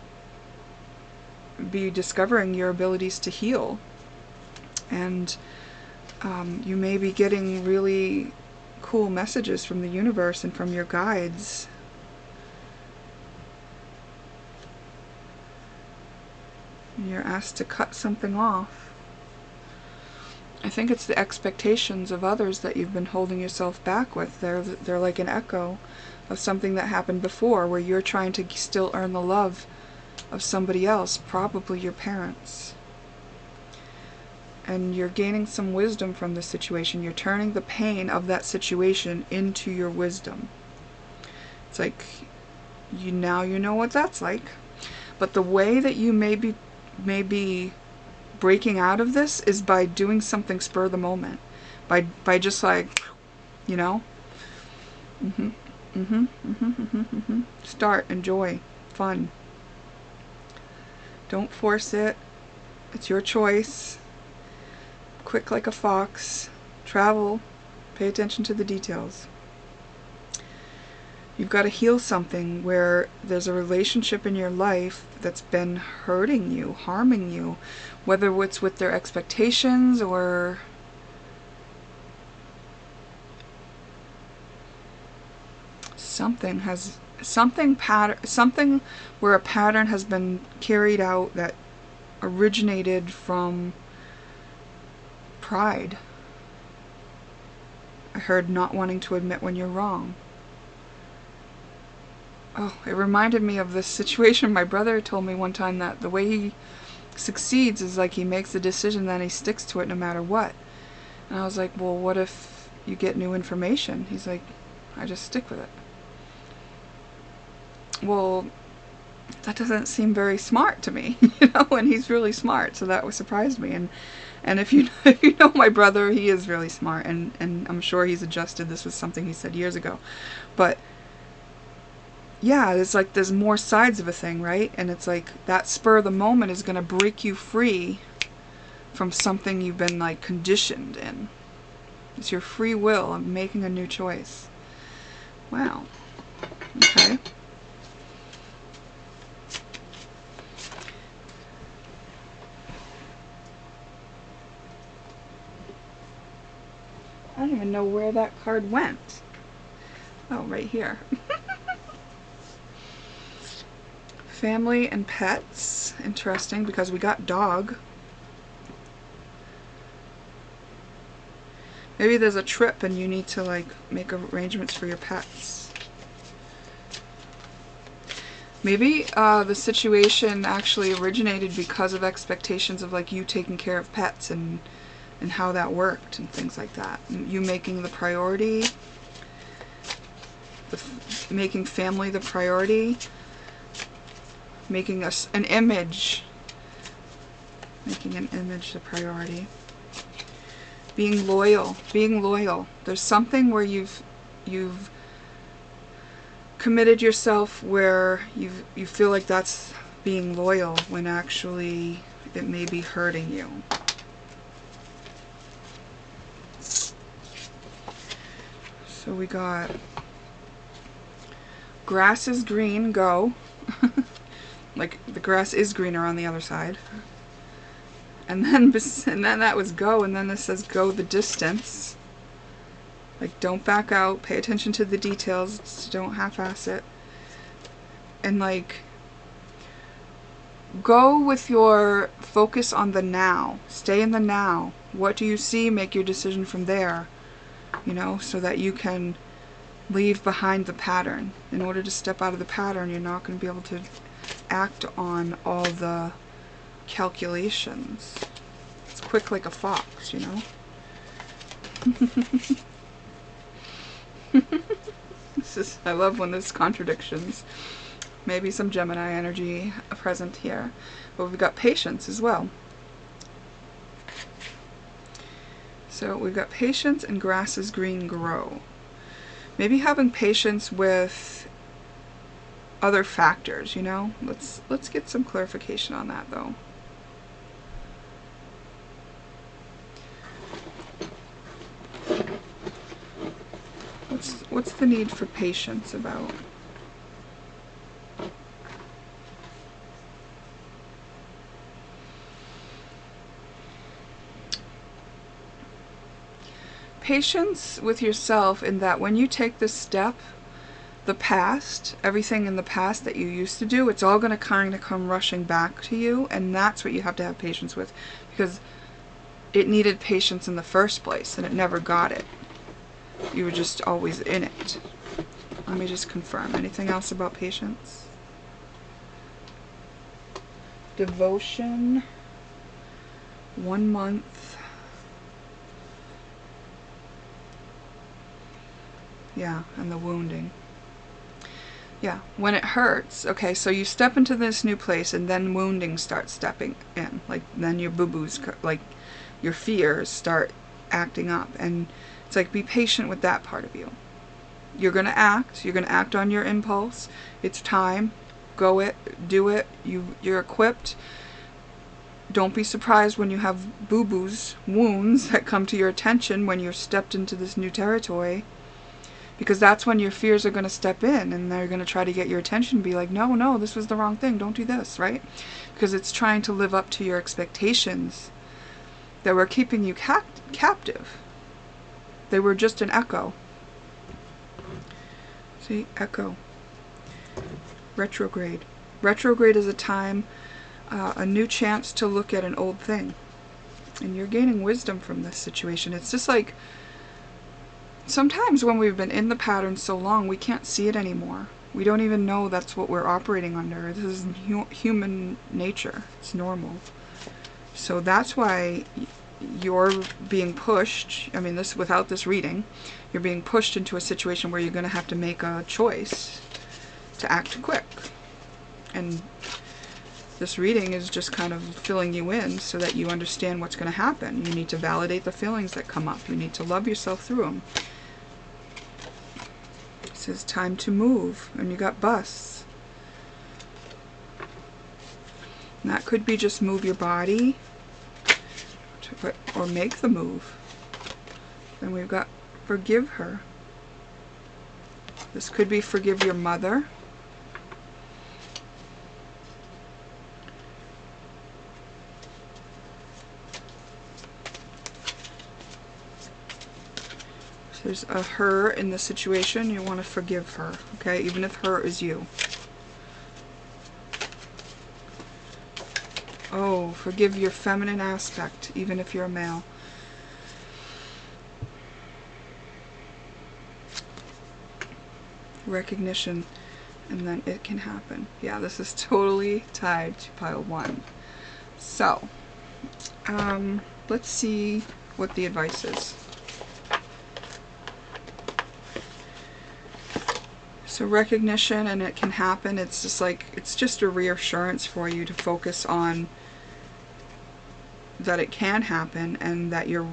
be discovering your abilities to heal. And you may be getting really cool messages from the universe and from your guides. And you're asked to cut something off. I think it's the expectations of others that you've been holding yourself back with. They're like an echo of something that happened before, where you're trying to still earn the love of somebody else, probably your parents. And you're gaining some wisdom from this situation. You're turning the pain of that situation into your wisdom. It's like, now you know what that's like. But the way that you may be breaking out of this is by doing something spur of the moment. By just like, you know, start, enjoy, fun. Don't force it. It's your choice. Quick like a fox. Travel. Pay attention to the details. You've got to heal something where there's a relationship in your life that's been hurting you, harming you, whether it's with their expectations or something where a pattern has been carried out that originated from pride. I heard not wanting to admit when you're wrong. Oh, it reminded me of this situation. My brother told me one time that the way he succeeds is like he makes a decision, then he sticks to it no matter what. And I was like, well, what if you get new information? He's like, I just stick with it. Well, that doesn't seem very smart to me, you know, and he's really smart, so that surprised me. And if you know my brother, he is really smart, and I'm sure he's adjusted. This was something he said years ago. But yeah, it's like there's more sides of a thing, right? And it's like that spur of the moment is going to break you free from something you've been like conditioned in. It's your free will of making a new choice. Wow. Okay. I don't even know where that card went. Oh, right here. Family and pets. Interesting, because we got dog. Maybe there's a trip and you need to like make arrangements for your pets. Maybe the situation actually originated because of expectations of like you taking care of pets and how that worked and things like that. You making the priority, making family the priority, making an image, making an image the priority. Being loyal, being loyal. There's something where you've committed yourself where you feel like that's being loyal when actually it may be hurting you. So we got grass is green, go. Like the grass is greener on the other side. And then that was go, and then this says go the distance. Like don't back out, pay attention to the details, don't half-ass it. And like go with your focus on the now. Stay in the now. What do you see? Make your decision from there. You know, so that you can leave behind the pattern. In order to step out of the pattern, you're not going to be able to act on all the calculations. It's quick like a fox, you know? I love when there's contradictions. Maybe some Gemini energy present here. But we've got patience as well. So we've got patience and grass is green, grow. Maybe having patience with other factors, you know? Let's get some clarification on that though. What's the need for patience about? Patience with yourself in that when you take this step, the past, everything in the past that you used to do, it's all going to kind of come rushing back to you, and that's what you have to have patience with, because it needed patience in the first place and it never got it. You were just always in it. Let me just confirm. Anything else about patience? Devotion. 1 month. Yeah, and the wounding. Yeah, when it hurts. Okay, so you step into this new place and then wounding starts stepping in. Like, then your boo-boos, like, your fears start acting up. And it's like, be patient with that part of you. You're going to act. You're going to act on your impulse. It's time. Go it. Do it. You're equipped. Don't be surprised when you have boo-boos, wounds that come to your attention when you're stepped into this new territory. Because that's when your fears are going to step in and they're going to try to get your attention and be like, no, no, this was the wrong thing. Don't do this, right? Because it's trying to live up to your expectations that were keeping you captive. They were just an echo. See, echo. Retrograde. Retrograde is a time, a new chance to look at an old thing. And you're gaining wisdom from this situation. It's just like, sometimes when we've been in the pattern so long, we can't see it anymore. We don't even know that's what we're operating under. This is human nature. It's normal. So that's why you're being pushed. I mean, this without this reading, you're being pushed into a situation where you're going to have to make a choice to act quick. And this reading is just kind of filling you in so that you understand what's going to happen. You need to validate the feelings that come up. You need to love yourself through them. It says time to move, and you got busts. And that could be just move your body, or make the move. Then we've got forgive her. This could be forgive your mother. There's a her in the situation. You want to forgive her, okay? Even if her is you. Oh, forgive your feminine aspect, even if you're a male. Recognition, and then it can happen. Yeah, this is totally tied to pile 1. So, let's see what the advice is. So recognition, and it can happen. It's just like, it's just a reassurance for you to focus on that it can happen and that you're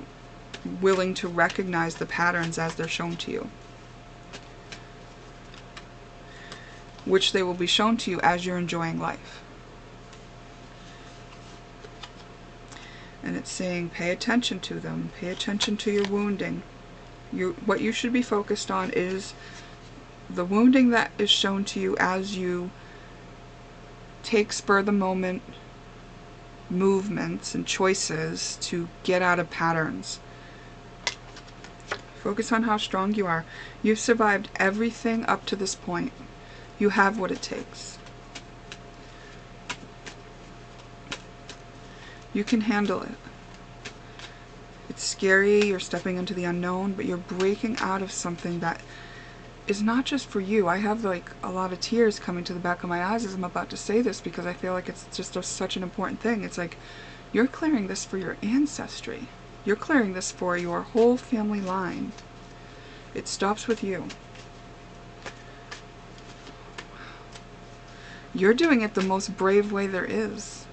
willing to recognize the patterns as they're shown to you. Which they will be shown to you as you're enjoying life. And it's saying pay attention to them. Pay attention to your wounding. What you should be focused on is the wounding that is shown to you as you take spur-of-the-moment movements and choices to get out of patterns. Focus on how strong you are. You've survived everything up to this point. You have what it takes. You can handle it. It's scary, you're stepping into the unknown, but you're breaking out of something that is not just for you. I have like a lot of tears coming to the back of my eyes as I'm about to say this because I feel like it's just such an important thing. It's like you're clearing this for your ancestry. You're clearing this for your whole family line. It stops with you. You're doing it the most brave way there is.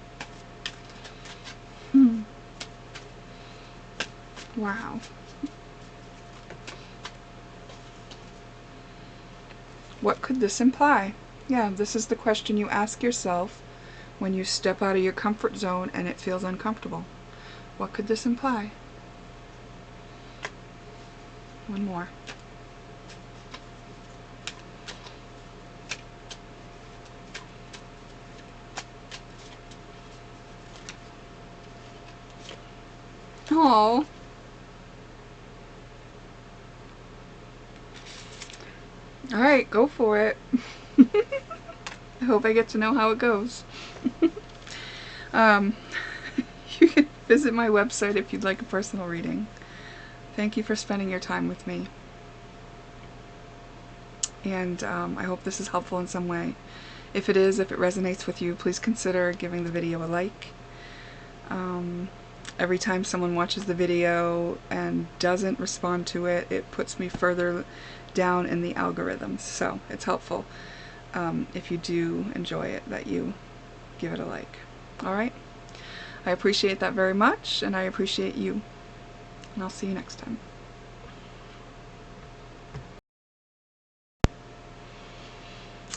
Wow. What could this imply? Yeah, this is the question you ask yourself when you step out of your comfort zone and it feels uncomfortable. What could this imply? One more. Oh. Alright, go for it. I hope I get to know how it goes. You can visit my website if you'd like a personal reading. Thank you for spending your time with me. and I hope this is helpful in some way. If it is, if it resonates with you, please consider giving the video a like. Every time someone watches the video and doesn't respond to it, it puts me further down in the algorithms, so it's helpful if you do enjoy it that you give it a like. Alright? I appreciate that very much, and I appreciate you. And I'll see you next time.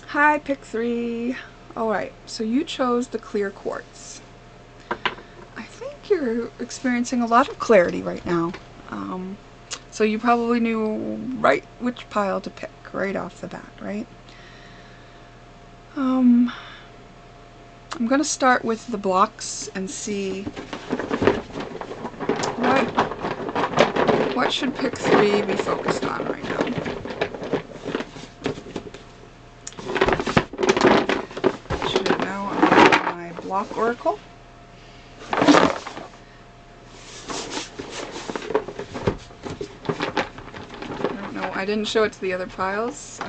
Hi, pick 3. Alright, so you chose the clear quartz. I think you're experiencing a lot of clarity right now. So you probably knew right which pile to pick right off the bat, right? I'm going to start with the blocks and see what should pick 3 be focused on right now. Should it know I'm my block oracle? I didn't show it to the other piles,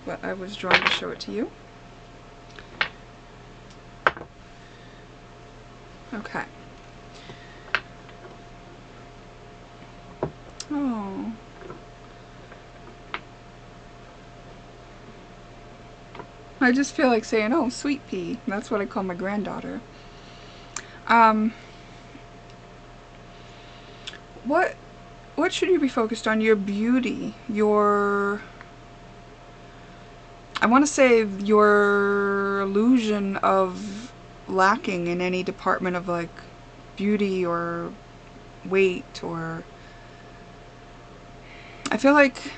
but I was drawn to show it to you. Okay. Oh. I just feel like saying, oh, sweet pea. That's what I call my granddaughter. What should you be focused on? Your beauty, your... I want to say your illusion of lacking in any department of like beauty or weight, or... I feel like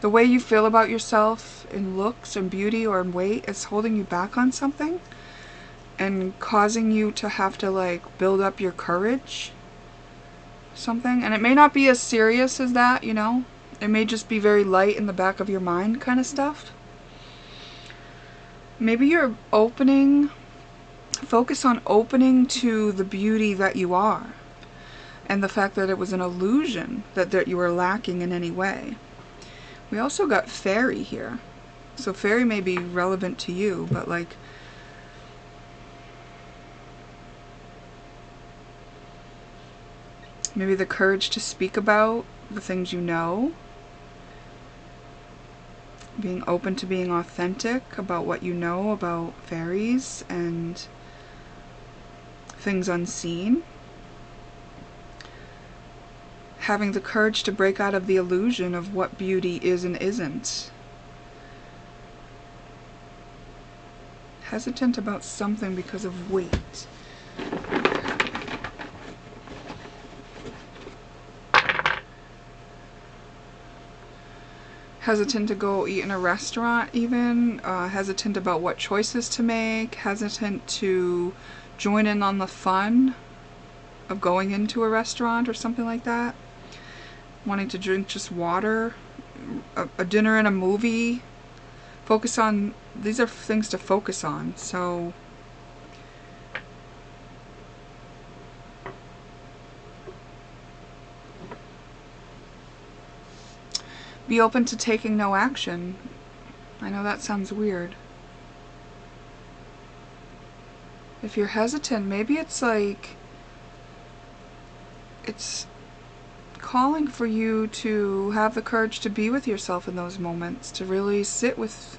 the way you feel about yourself in looks and beauty or in weight is holding you back on something and causing you to have to like build up your courage. Something, and it may not be as serious as that, you know. It may just be very light in the back of your mind kind of stuff. Maybe you're focus on opening to the beauty that you are, and the fact that it was an illusion that you were lacking in any way. We also got fairy here, so fairy may be relevant to you, but like maybe the courage to speak about the things you know. Being open to being authentic about what you know about fairies and things unseen. Having the courage to break out of the illusion of what beauty is and isn't. Hesitant about something because of weight. Hesitant to go eat in a restaurant even, hesitant about what choices to make, hesitant to join in on the fun of going into a restaurant or something like that. Wanting to drink just water, a dinner and a movie. Focus on, these are things to focus on, so... Be open to taking no action. I know that sounds weird. If you're hesitant, maybe it's like... it's calling for you to have the courage to be with yourself in those moments, to really sit with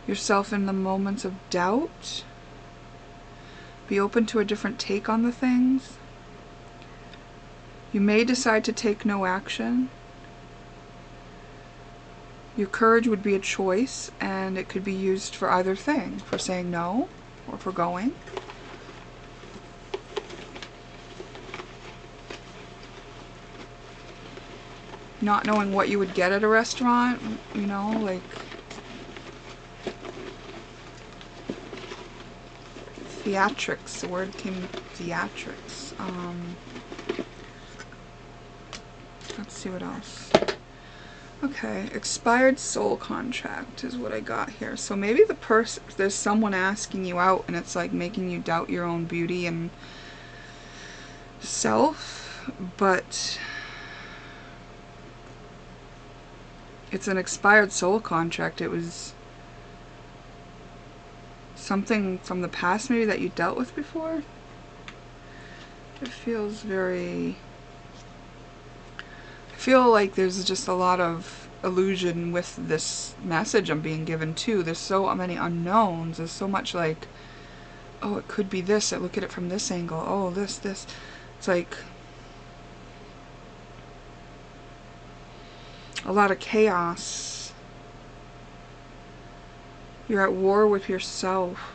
yourself in the moments of doubt. Be open to a different take on the things. You may decide to take no action. Your courage would be a choice, and it could be used for either thing, for saying no or for going. Not knowing what you would get at a restaurant, you know, like... theatrics, the word came theatrics. Let's see what else. Okay, expired soul contract is what I got here. So maybe there's someone asking you out and it's like making you doubt your own beauty and self, but It's an expired soul contract. It was something from the past maybe that you dealt with before. It feels very... I feel like there's just a lot of illusion with this message I'm being given too. There's so many unknowns. There's so much like, oh, it could be this. I look at it from this angle. Oh, this. It's like a lot of chaos. You're at war with yourself.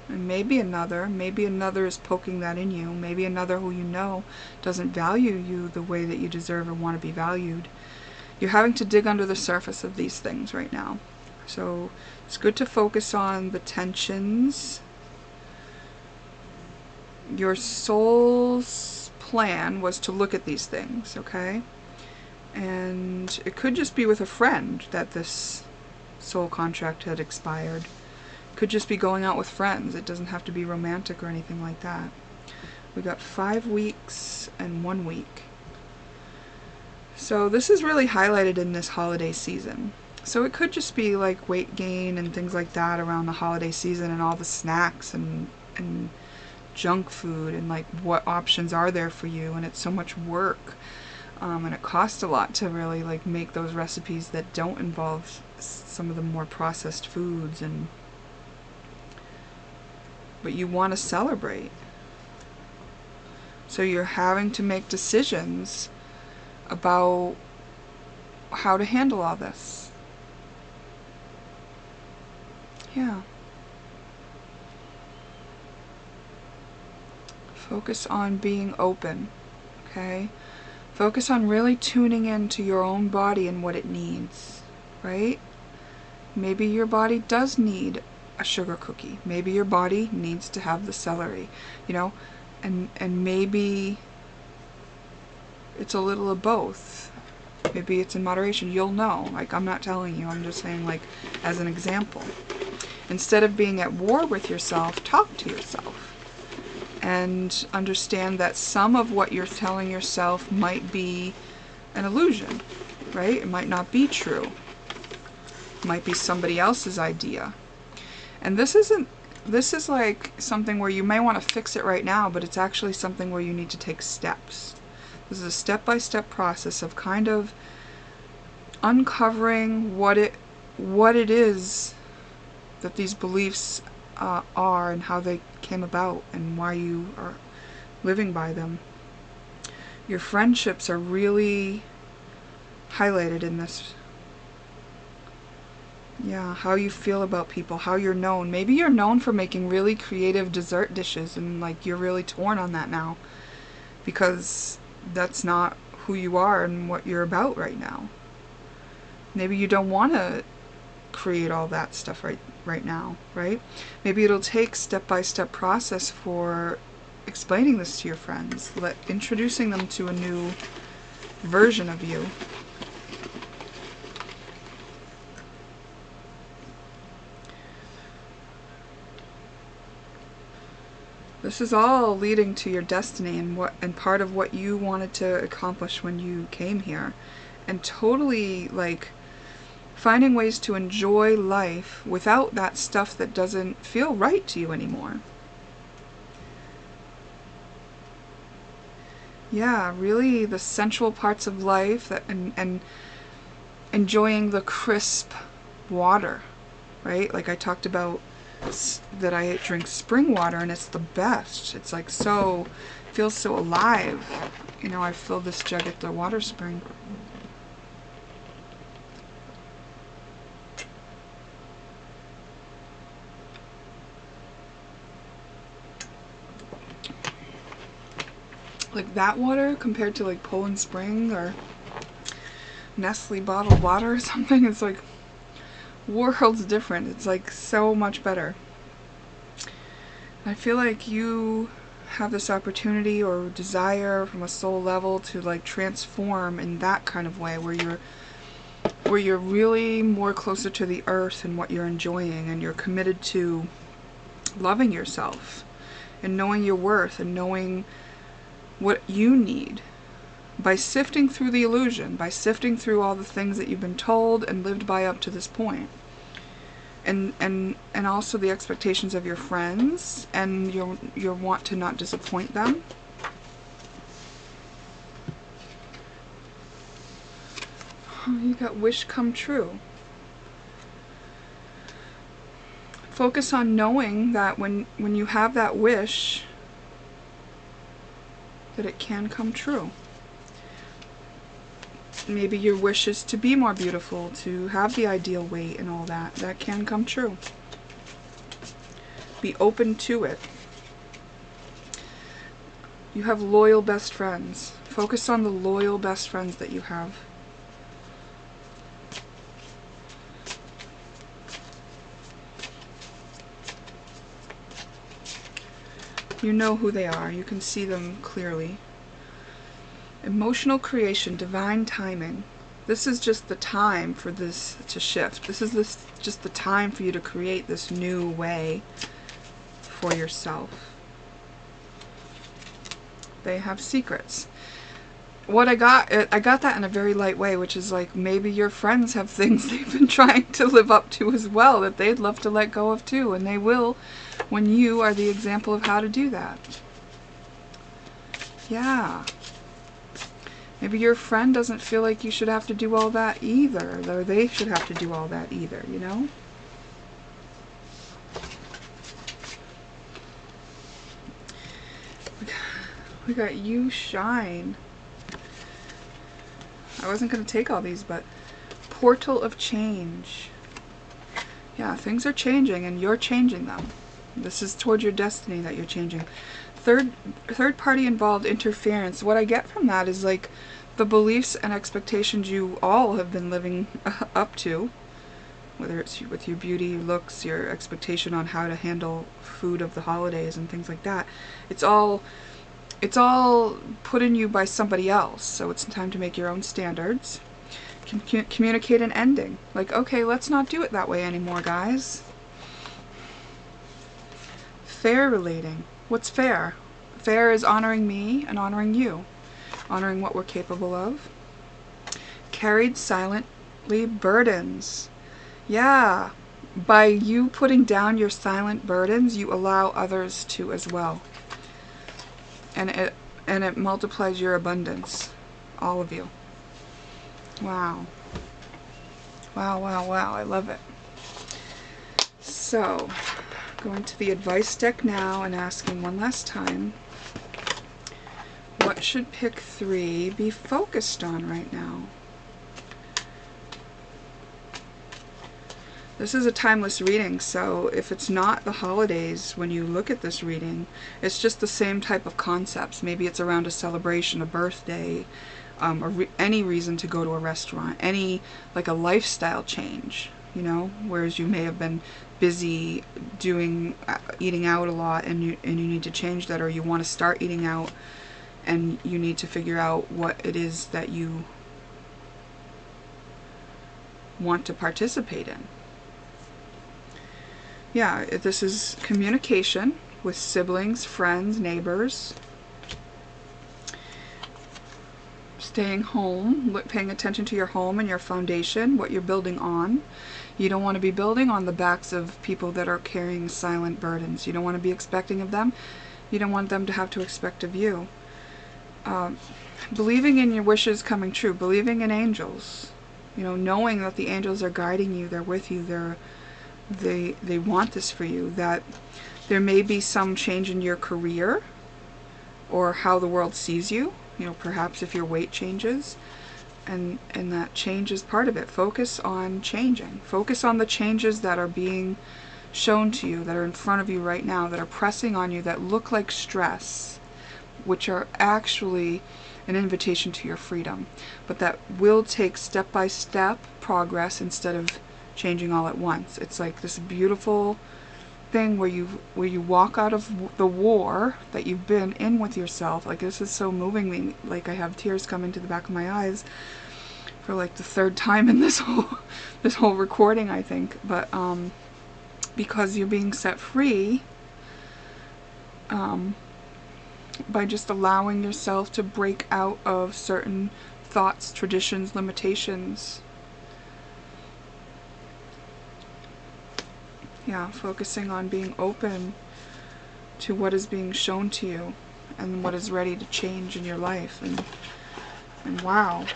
And maybe another is poking that in you. Maybe another who you know doesn't value you the way that you deserve or want to be valued. You're having to dig under the surface of these things right now. So it's good to focus on the tensions. Your soul's plan was to look at these things, okay? And it could just be with a friend that this soul contract had expired. Could just be going out with friends. It doesn't have to be romantic or anything like that. We got 5 weeks and 1 week. So this is really highlighted in this holiday season. So it could just be like weight gain and things like that around the holiday season, and all the snacks and junk food, and like what options are there for you, and it's so much work. And it costs a lot to really like make those recipes that don't involve some of the more processed foods, but you want to celebrate. So you're having to make decisions about how to handle all this. Yeah. Focus on being open, okay? Focus on really tuning into your own body and what it needs, right? Maybe your body does need a sugar cookie. Maybe your body needs to have the celery, you know, and maybe it's a little of both. Maybe it's in moderation. You'll know. Like, I'm not telling you. I'm just saying, like, as an example. Instead of being at war with yourself, talk to yourself. And understand that some of what you're telling yourself might be an illusion, right? It might not be true. It might be somebody else's idea. And this is like something where you may want to fix it right now, but it's actually something where you need to take steps. This is a step-by-step process of kind of uncovering what it is that these beliefs are, and how they came about, and why you are living by them. Your friendships are really highlighted in this. Yeah, how you feel about people, how you're known. Maybe you're known for making really creative dessert dishes, and like you're really torn on that now because that's not who you are and what you're about right now. Maybe you don't want to create all that stuff right now, right? Maybe it'll take step-by-step process for explaining this to your friends, introducing them to a new version of you. This is all leading to your destiny and part of what you wanted to accomplish when you came here. And totally like finding ways to enjoy life without that stuff that doesn't feel right to you anymore. Yeah, really the sensual parts of life and enjoying the crisp water, right? Like I talked about that I drink spring water and it's the best. It's like so, feels so alive. You know, I filled this jug at the water spring. Like that water compared to like Poland Spring or Nestle bottled water or something, it's like worlds different. It's like so much better. I feel like you have this opportunity or desire from a soul level to like transform in that kind of way where you're really more closer to the earth and what you're enjoying, and you're committed to loving yourself and knowing your worth and knowing what you need, by sifting through the illusion, by sifting through all the things that you've been told and lived by up to this point. And also the expectations of your friends and your want to not disappoint them. You got wish come true. Focus on knowing that when you have that wish, that it can come true. Maybe your wish is to be more beautiful, to have the ideal weight and all that. That can come true. Be open to it. You have loyal best friends. Focus on the loyal best friends that you have. You know who they are. You can see them clearly. Emotional creation, divine timing. This is just the time for this to shift. This is just the time for you to create this new way for yourself. They have secrets. What I got that in a very light way, which is like maybe your friends have things they've been trying to live up to as well that they'd love to let go of too, and they will when you are the example of how to do that. Yeah. Maybe your friend doesn't feel like you should have to do all that either, or they should have to do all that either, you know? We got you shine. I wasn't going to take all these, but portal of change. Yeah, things are changing and you're changing them. This is toward your destiny that you're changing. Third party involved interference. What I get from that is like the beliefs and expectations you all have been living up to, whether it's with your beauty, your looks, your expectation on how to handle food of the holidays and things like that. It's all put in you by somebody else, so it's time to make your own standards. Communicate an ending. Like, okay, let's not do it that way anymore, guys. Fair relating. What's fair? Fair is honoring me and honoring you. Honoring what we're capable of. Carried silently burdens. Yeah. By you putting down your silent burdens, you allow others to as well. And it multiplies your abundance. All of you. Wow. Wow, wow, wow. I love it. So, going to the advice deck now and asking one last time, what should pick 3 be focused on right now? This is a timeless reading, so if it's not the holidays when you look at this reading, it's just the same type of concepts. Maybe it's around a celebration, a birthday, any reason to go to a restaurant, like a lifestyle change, you know, whereas you may have been busy eating out a lot and you need to change that, or you want to start eating out and you need to figure out what it is that you want to participate in. Yeah, this is communication with siblings, friends, neighbors. Staying home, paying attention to your home and your foundation, what you're building on. You don't want to be building on the backs of people that are carrying silent burdens. You don't want to be expecting of them. You don't want them to have to expect of you. Believing in your wishes coming true. Believing in angels. You know, knowing that the angels are guiding you. They're with you. They want this for you. That there may be some change in your career or how the world sees you. You know, perhaps if your weight changes, and that change is part of it. Focus on changing. Focus on the changes that are being shown to you, that are in front of you right now, that are pressing on you, that look like stress, which are actually an invitation to your freedom, but that will take step-by-step progress instead of changing all at once. It's like this beautiful thing where you walk out of the war that you've been in with yourself. Like, this is so moving me. Like, I have tears coming to the back of my eyes for like the 3rd time in this whole recording, I think. But because you're being set free, by just allowing yourself to break out of certain thoughts, traditions, limitations. Yeah, focusing on being open to what is being shown to you and what is ready to change in your life. And wow,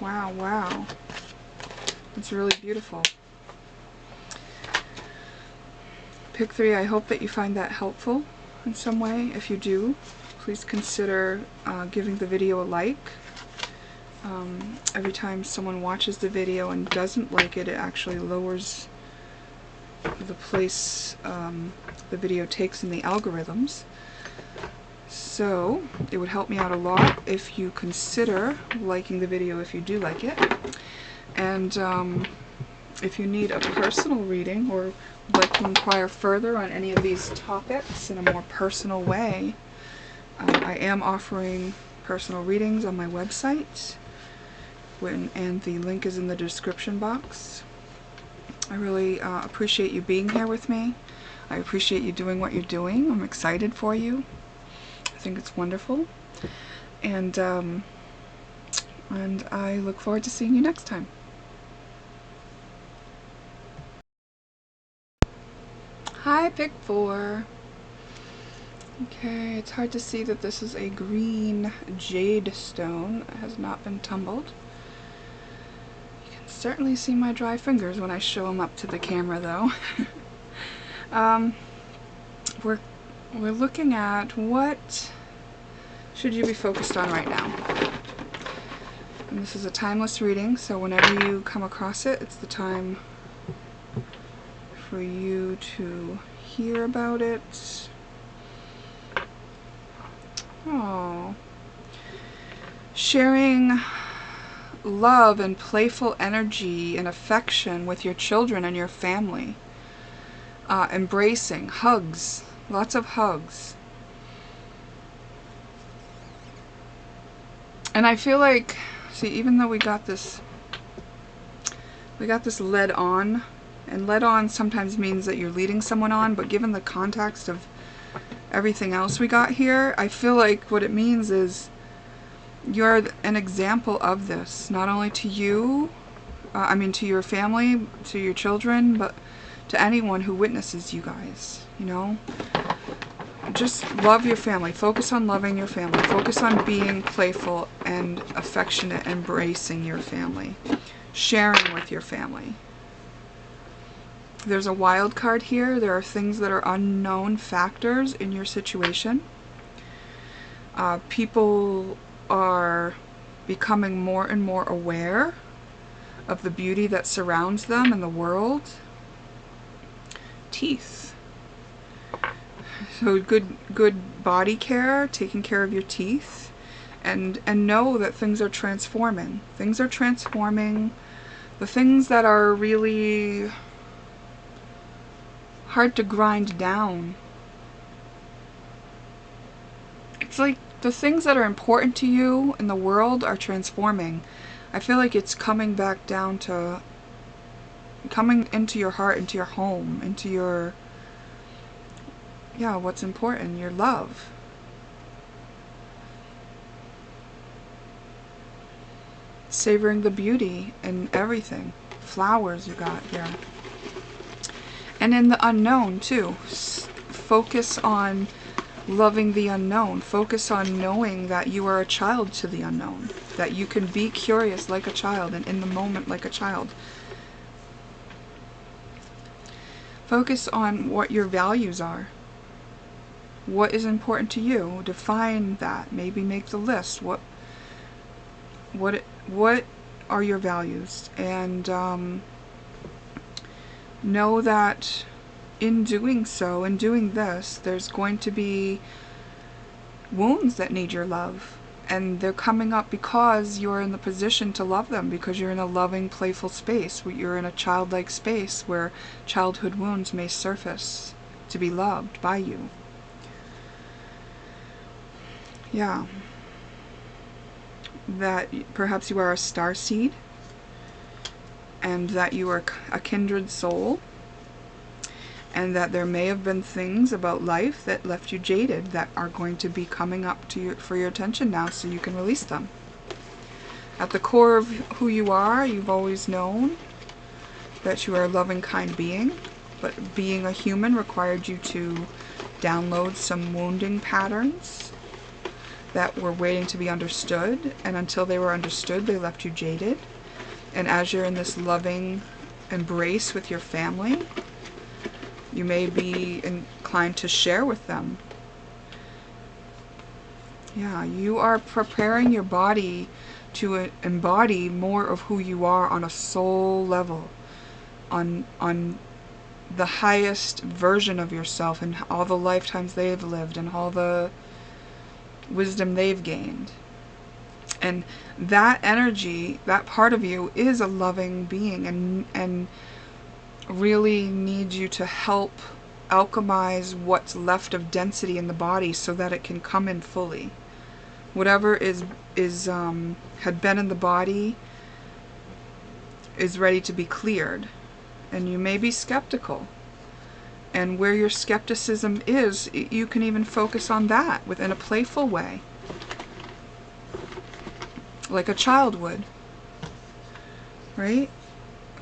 wow, wow. It's really beautiful. Pick 3, I hope that you find that helpful in some way. If you do, please consider giving the video a like. Every time someone watches the video and doesn't like it, it actually lowers the place the video takes in the algorithms. So it would help me out a lot if you consider liking the video if you do like it. And if you need a personal reading or would like to inquire further on any of these topics in a more personal way, I am offering personal readings on my website, and the link is in the description box. I really appreciate you being here with me. I appreciate you doing what you're doing. I'm excited for you. I think it's wonderful. And I look forward to seeing you next time. Hi, Pick 4. Okay, it's hard to see that this is a green jade stone that has not been tumbled. You can certainly see my dry fingers when I show them up to the camera, though. We're looking at what should you be focused on right now. And this is a timeless reading, so whenever you come across it, it's the time for you to hear about it. Oh. Sharing love and playful energy and affection with your children and your family. Embracing, hugs, lots of hugs. And I feel like, see, even though we got this led on, and led on sometimes means that you're leading someone on, but given the context of everything else we got here, I feel like what it means is you're an example of this, not only to you, to your family, to your children, but to anyone who witnesses you guys, you know? Just love your family. Focus on loving your family. Focus on being playful and affectionate, embracing your family, sharing with your family. There's a wild card here. There are things that are unknown factors in your situation. People are becoming more and more aware of the beauty that surrounds them in the world. Teeth. So good body care, taking care of your teeth, and know that things are transforming. Things are transforming. The things that are really hard to grind down. It's like the things that are important to you in the world are transforming. I feel like it's coming back down to coming into your heart, into your home, into your, yeah, what's important, your love. Savoring the beauty in everything. Flowers you got here. And in the unknown too. Focus on loving the unknown. Focus on knowing that you are a child to the unknown. That you can be curious like a child and in the moment like a child. Focus on what your values are. What is important to you? Define that. Maybe make the list. What are your values? And know that in doing so, in doing this, there's going to be wounds that need your love. And they're coming up because you're in the position to love them, because you're in a loving, playful space. You're in a childlike space where childhood wounds may surface to be loved by you. Yeah. That perhaps you are a starseed, and that you are a kindred soul, and that there may have been things about life that left you jaded that are going to be coming up to you for your attention now, so you can release them. At the core of who you are, you've always known that you are a loving, kind being, but being a human required you to download some wounding patterns that were waiting to be understood, and until they were understood, they left you jaded. And as you're in this loving embrace with your family, you may be inclined to share with them. Yeah, you are preparing your body to embody more of who you are on a soul level, on the highest version of yourself, and all the lifetimes they've lived, and all the wisdom they've gained. And that energy, that part of you, is a loving being, and really needs you to help alchemize what's left of density in the body so that it can come in fully. Whatever had been in the body is ready to be cleared. And you may be skeptical. And where your skepticism is, you can even focus on that within a playful way, like a child would, right?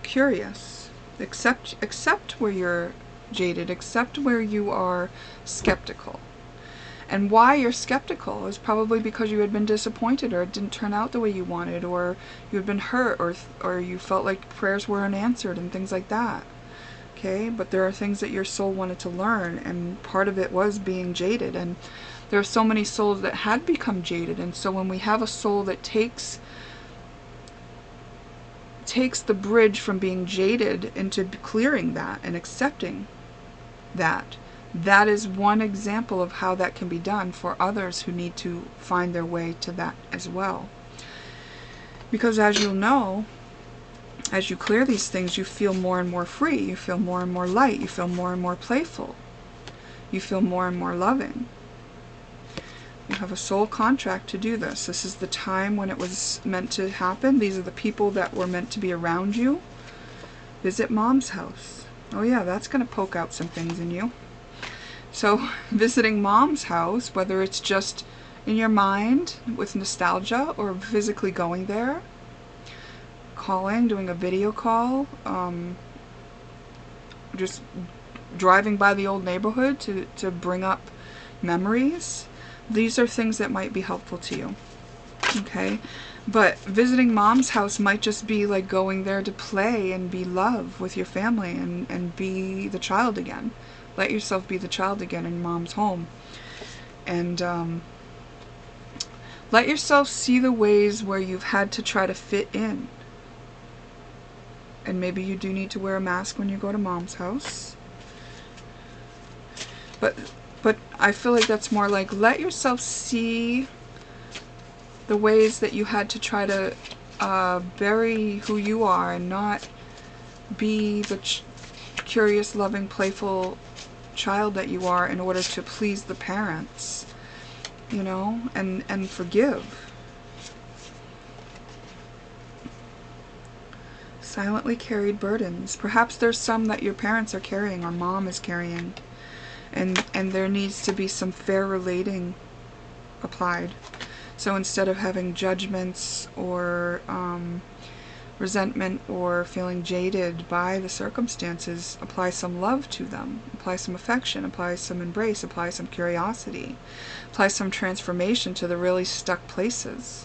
Curious. Accept where you're jaded. Accept where you are skeptical. And why you're skeptical is probably because you had been disappointed, or it didn't turn out the way you wanted, or you had been hurt, or you felt like prayers were unanswered and things like that. Okay? But there are things that your soul wanted to learn, and part of it was being jaded. And there are so many souls that had become jaded, and so when we have a soul that takes the bridge from being jaded into clearing that and accepting that, that is one example of how that can be done for others who need to find their way to that as well. Because as you'll know, as you clear these things, you feel more and more free, you feel more and more light, you feel more and more playful, you feel more and more loving. You have a soul contract to do this. This is the time when it was meant to happen. These are the people that were meant to be around you. Visit Mom's house. Oh yeah, that's going to poke out some things in you. So visiting Mom's house, whether it's just in your mind with nostalgia or physically going there, calling, doing a video call, just driving by the old neighborhood to bring up memories. These are things that might be helpful to you. Okay? But visiting Mom's house might just be like going there to play and be love with your family and be the child again. Let yourself be the child again in Mom's home. And let yourself see the ways where you've had to try to fit in. And maybe you do need to wear a mask when you go to Mom's house. But I feel like that's more like, let yourself see the ways that you had to try to bury who you are and not be the curious, loving, playful child that you are in order to please the parents, you know, and forgive. Silently carried burdens. Perhaps there's some that your parents are carrying or Mom is carrying. And there needs to be some fair relating applied. So instead of having judgments or resentment or feeling jaded by the circumstances, apply some love to them. Apply some affection. Apply some embrace. Apply some curiosity. Apply some transformation to the really stuck places.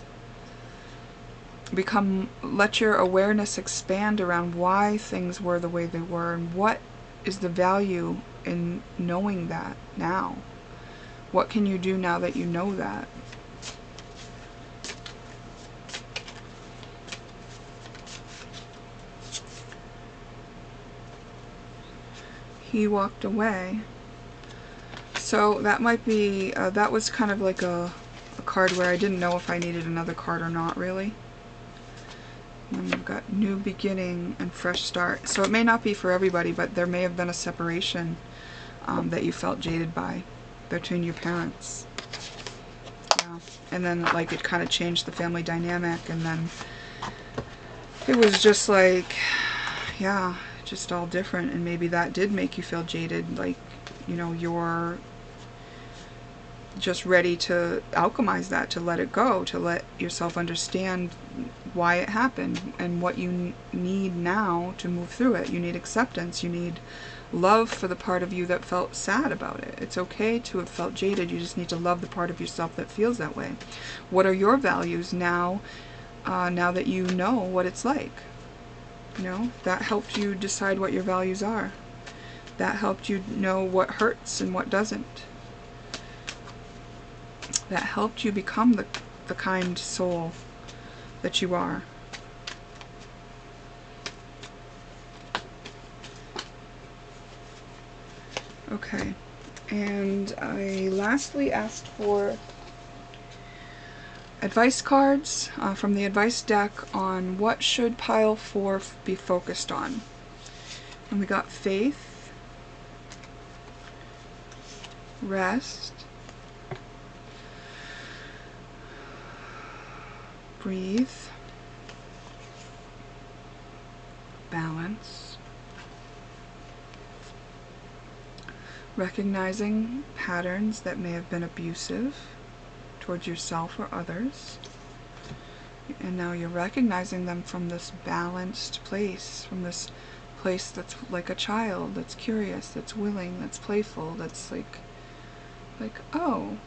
Let your awareness expand around why things were the way they were, and what is the value in knowing that now. What can you do now that you know that? He walked away. So that might be, that was kind of like a card where I didn't know if I needed another card or not, really. And we've got new beginning and fresh start. So it may not be for everybody, but there may have been a separation that you felt jaded by between your parents. Yeah. And then like it kind of changed the family dynamic, and then it was just like, yeah, just all different, and maybe that did make you feel jaded, like, you know, you're just ready to alchemize that, to let it go, to let yourself understand why it happened and what you need now to move through it. You need acceptance. You need love for the part of you that felt sad about it. It's okay to have felt jaded. You just need to love the part of yourself that feels that way. What are your values now, now that you know what it's like? You know, that helped you decide what your values are. That helped you know what hurts and what doesn't. That helped you become the kind soul that you are. Okay, and I lastly asked for advice cards from the advice deck on what should pile 4 be focused on. And we got faith, rest, breathe, balance, recognizing patterns that may have been abusive towards yourself or others, and now you're recognizing them from this balanced place, from this place that's like a child, that's curious, that's willing, that's playful, that's like oh,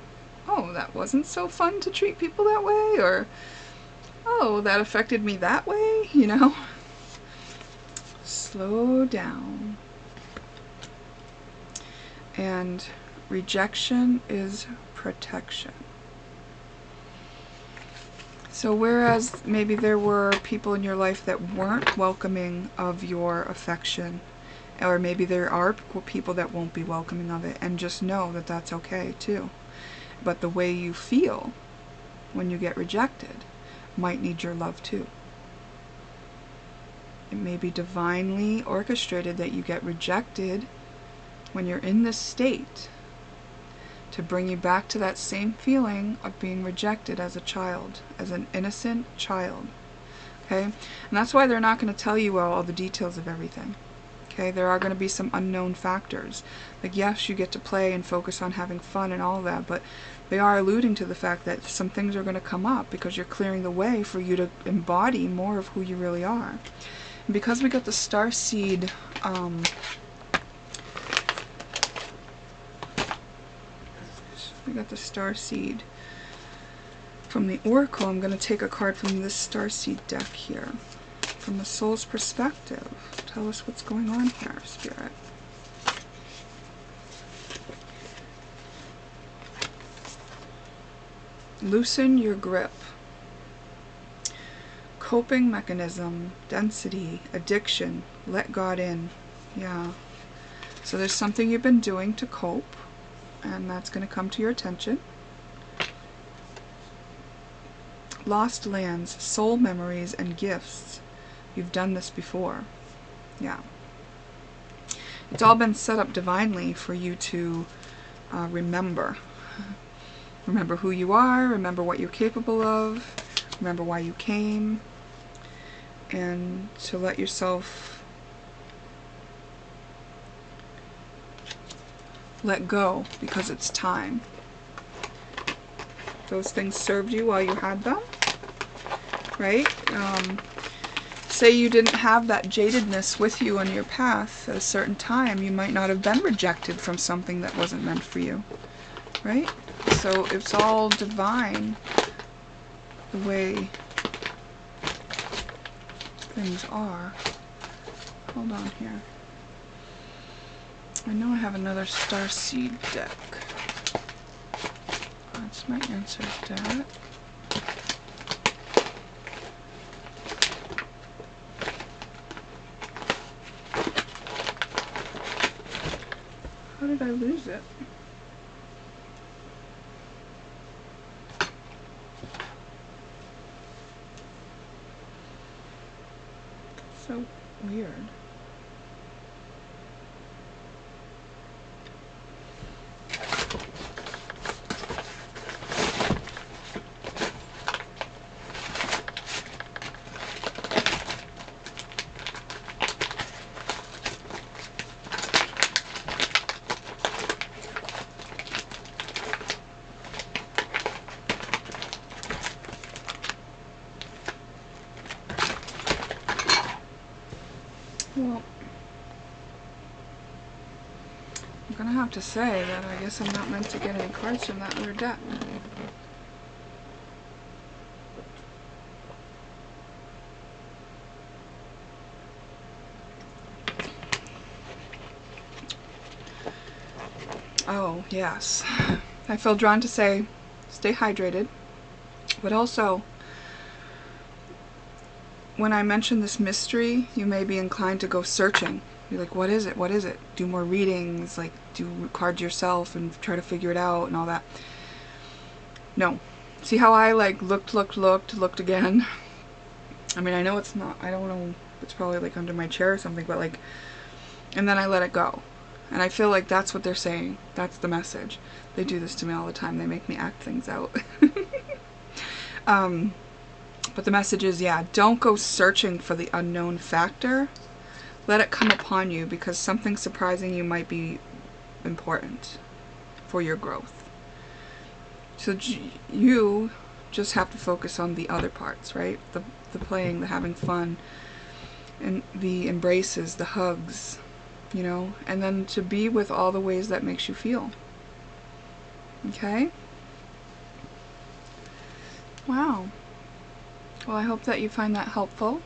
that wasn't so fun to treat people that way, or oh, that affected me that way, you know? Slow down. And rejection is protection. So whereas maybe there were people in your life that weren't welcoming of your affection, or maybe there are people that won't be welcoming of it, and just know that that's okay too. But the way you feel when you get rejected might need your love too. It may be divinely orchestrated that you get rejected when you're in this state to bring you back to that same feeling of being rejected as a child, as an innocent child. Okay? And that's why they're not going to tell you all the details of everything. Okay? There are going to be some unknown factors. Like, yes, you get to play and focus on having fun and all that, but they are alluding to the fact that some things are going to come up because you're clearing the way for you to embody more of who you really are. And because we got the starseed from the Oracle, I'm going to take a card from this starseed deck here. From the soul's perspective. Tell us what's going on here, Spirit. Loosen your grip. Coping mechanism, density, addiction, let God in. Yeah. So there's something you've been doing to cope, and that's going to come to your attention. Lost lands, soul memories, and gifts. You've done this before. Yeah. It's all been set up divinely for you to remember. Remember who you are, remember what you're capable of, remember why you came, and to let yourself let go because it's time. Those things served you while you had them, right? Say you didn't have that jadedness with you on your path at a certain time, you might not have been rejected from something that wasn't meant for you, right? So it's all divine, the way things are. Hold on here. I know I have another starseed deck. That's my answer to that. How did I lose it? So weird. Well, I'm gonna have to say that I guess I'm not meant to get any cards from that other deck. Oh, yes. I feel drawn to say, stay hydrated, but also, when I mention this mystery, you may be inclined to go searching. You're like, what is it? What is it? Do more readings, like do cards yourself and try to figure it out and all that. No. See how I like looked again? I mean, I know it's not, I don't know, it's probably like under my chair or something, but like, and then I let it go. And I feel like that's what they're saying. That's the message. They do this to me all the time. They make me act things out. But the message is, yeah, don't go searching for the unknown factor. Let it come upon you, because something surprising you might be important for your growth. So you just have to focus on the other parts, right? The playing, the having fun, and the embraces, the hugs, you know, and then to be with all the ways that makes you feel. Okay? Wow. Well, I hope that you find that helpful.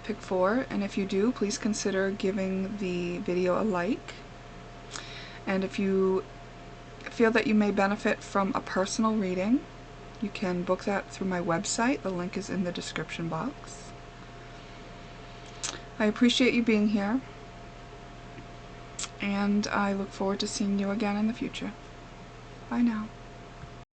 Pick 4, and if you do, please consider giving the video a like. And if you feel that you may benefit from a personal reading, you can book that through my website. The link is in the description box. I appreciate you being here, and I look forward to seeing you again in the future. Bye now.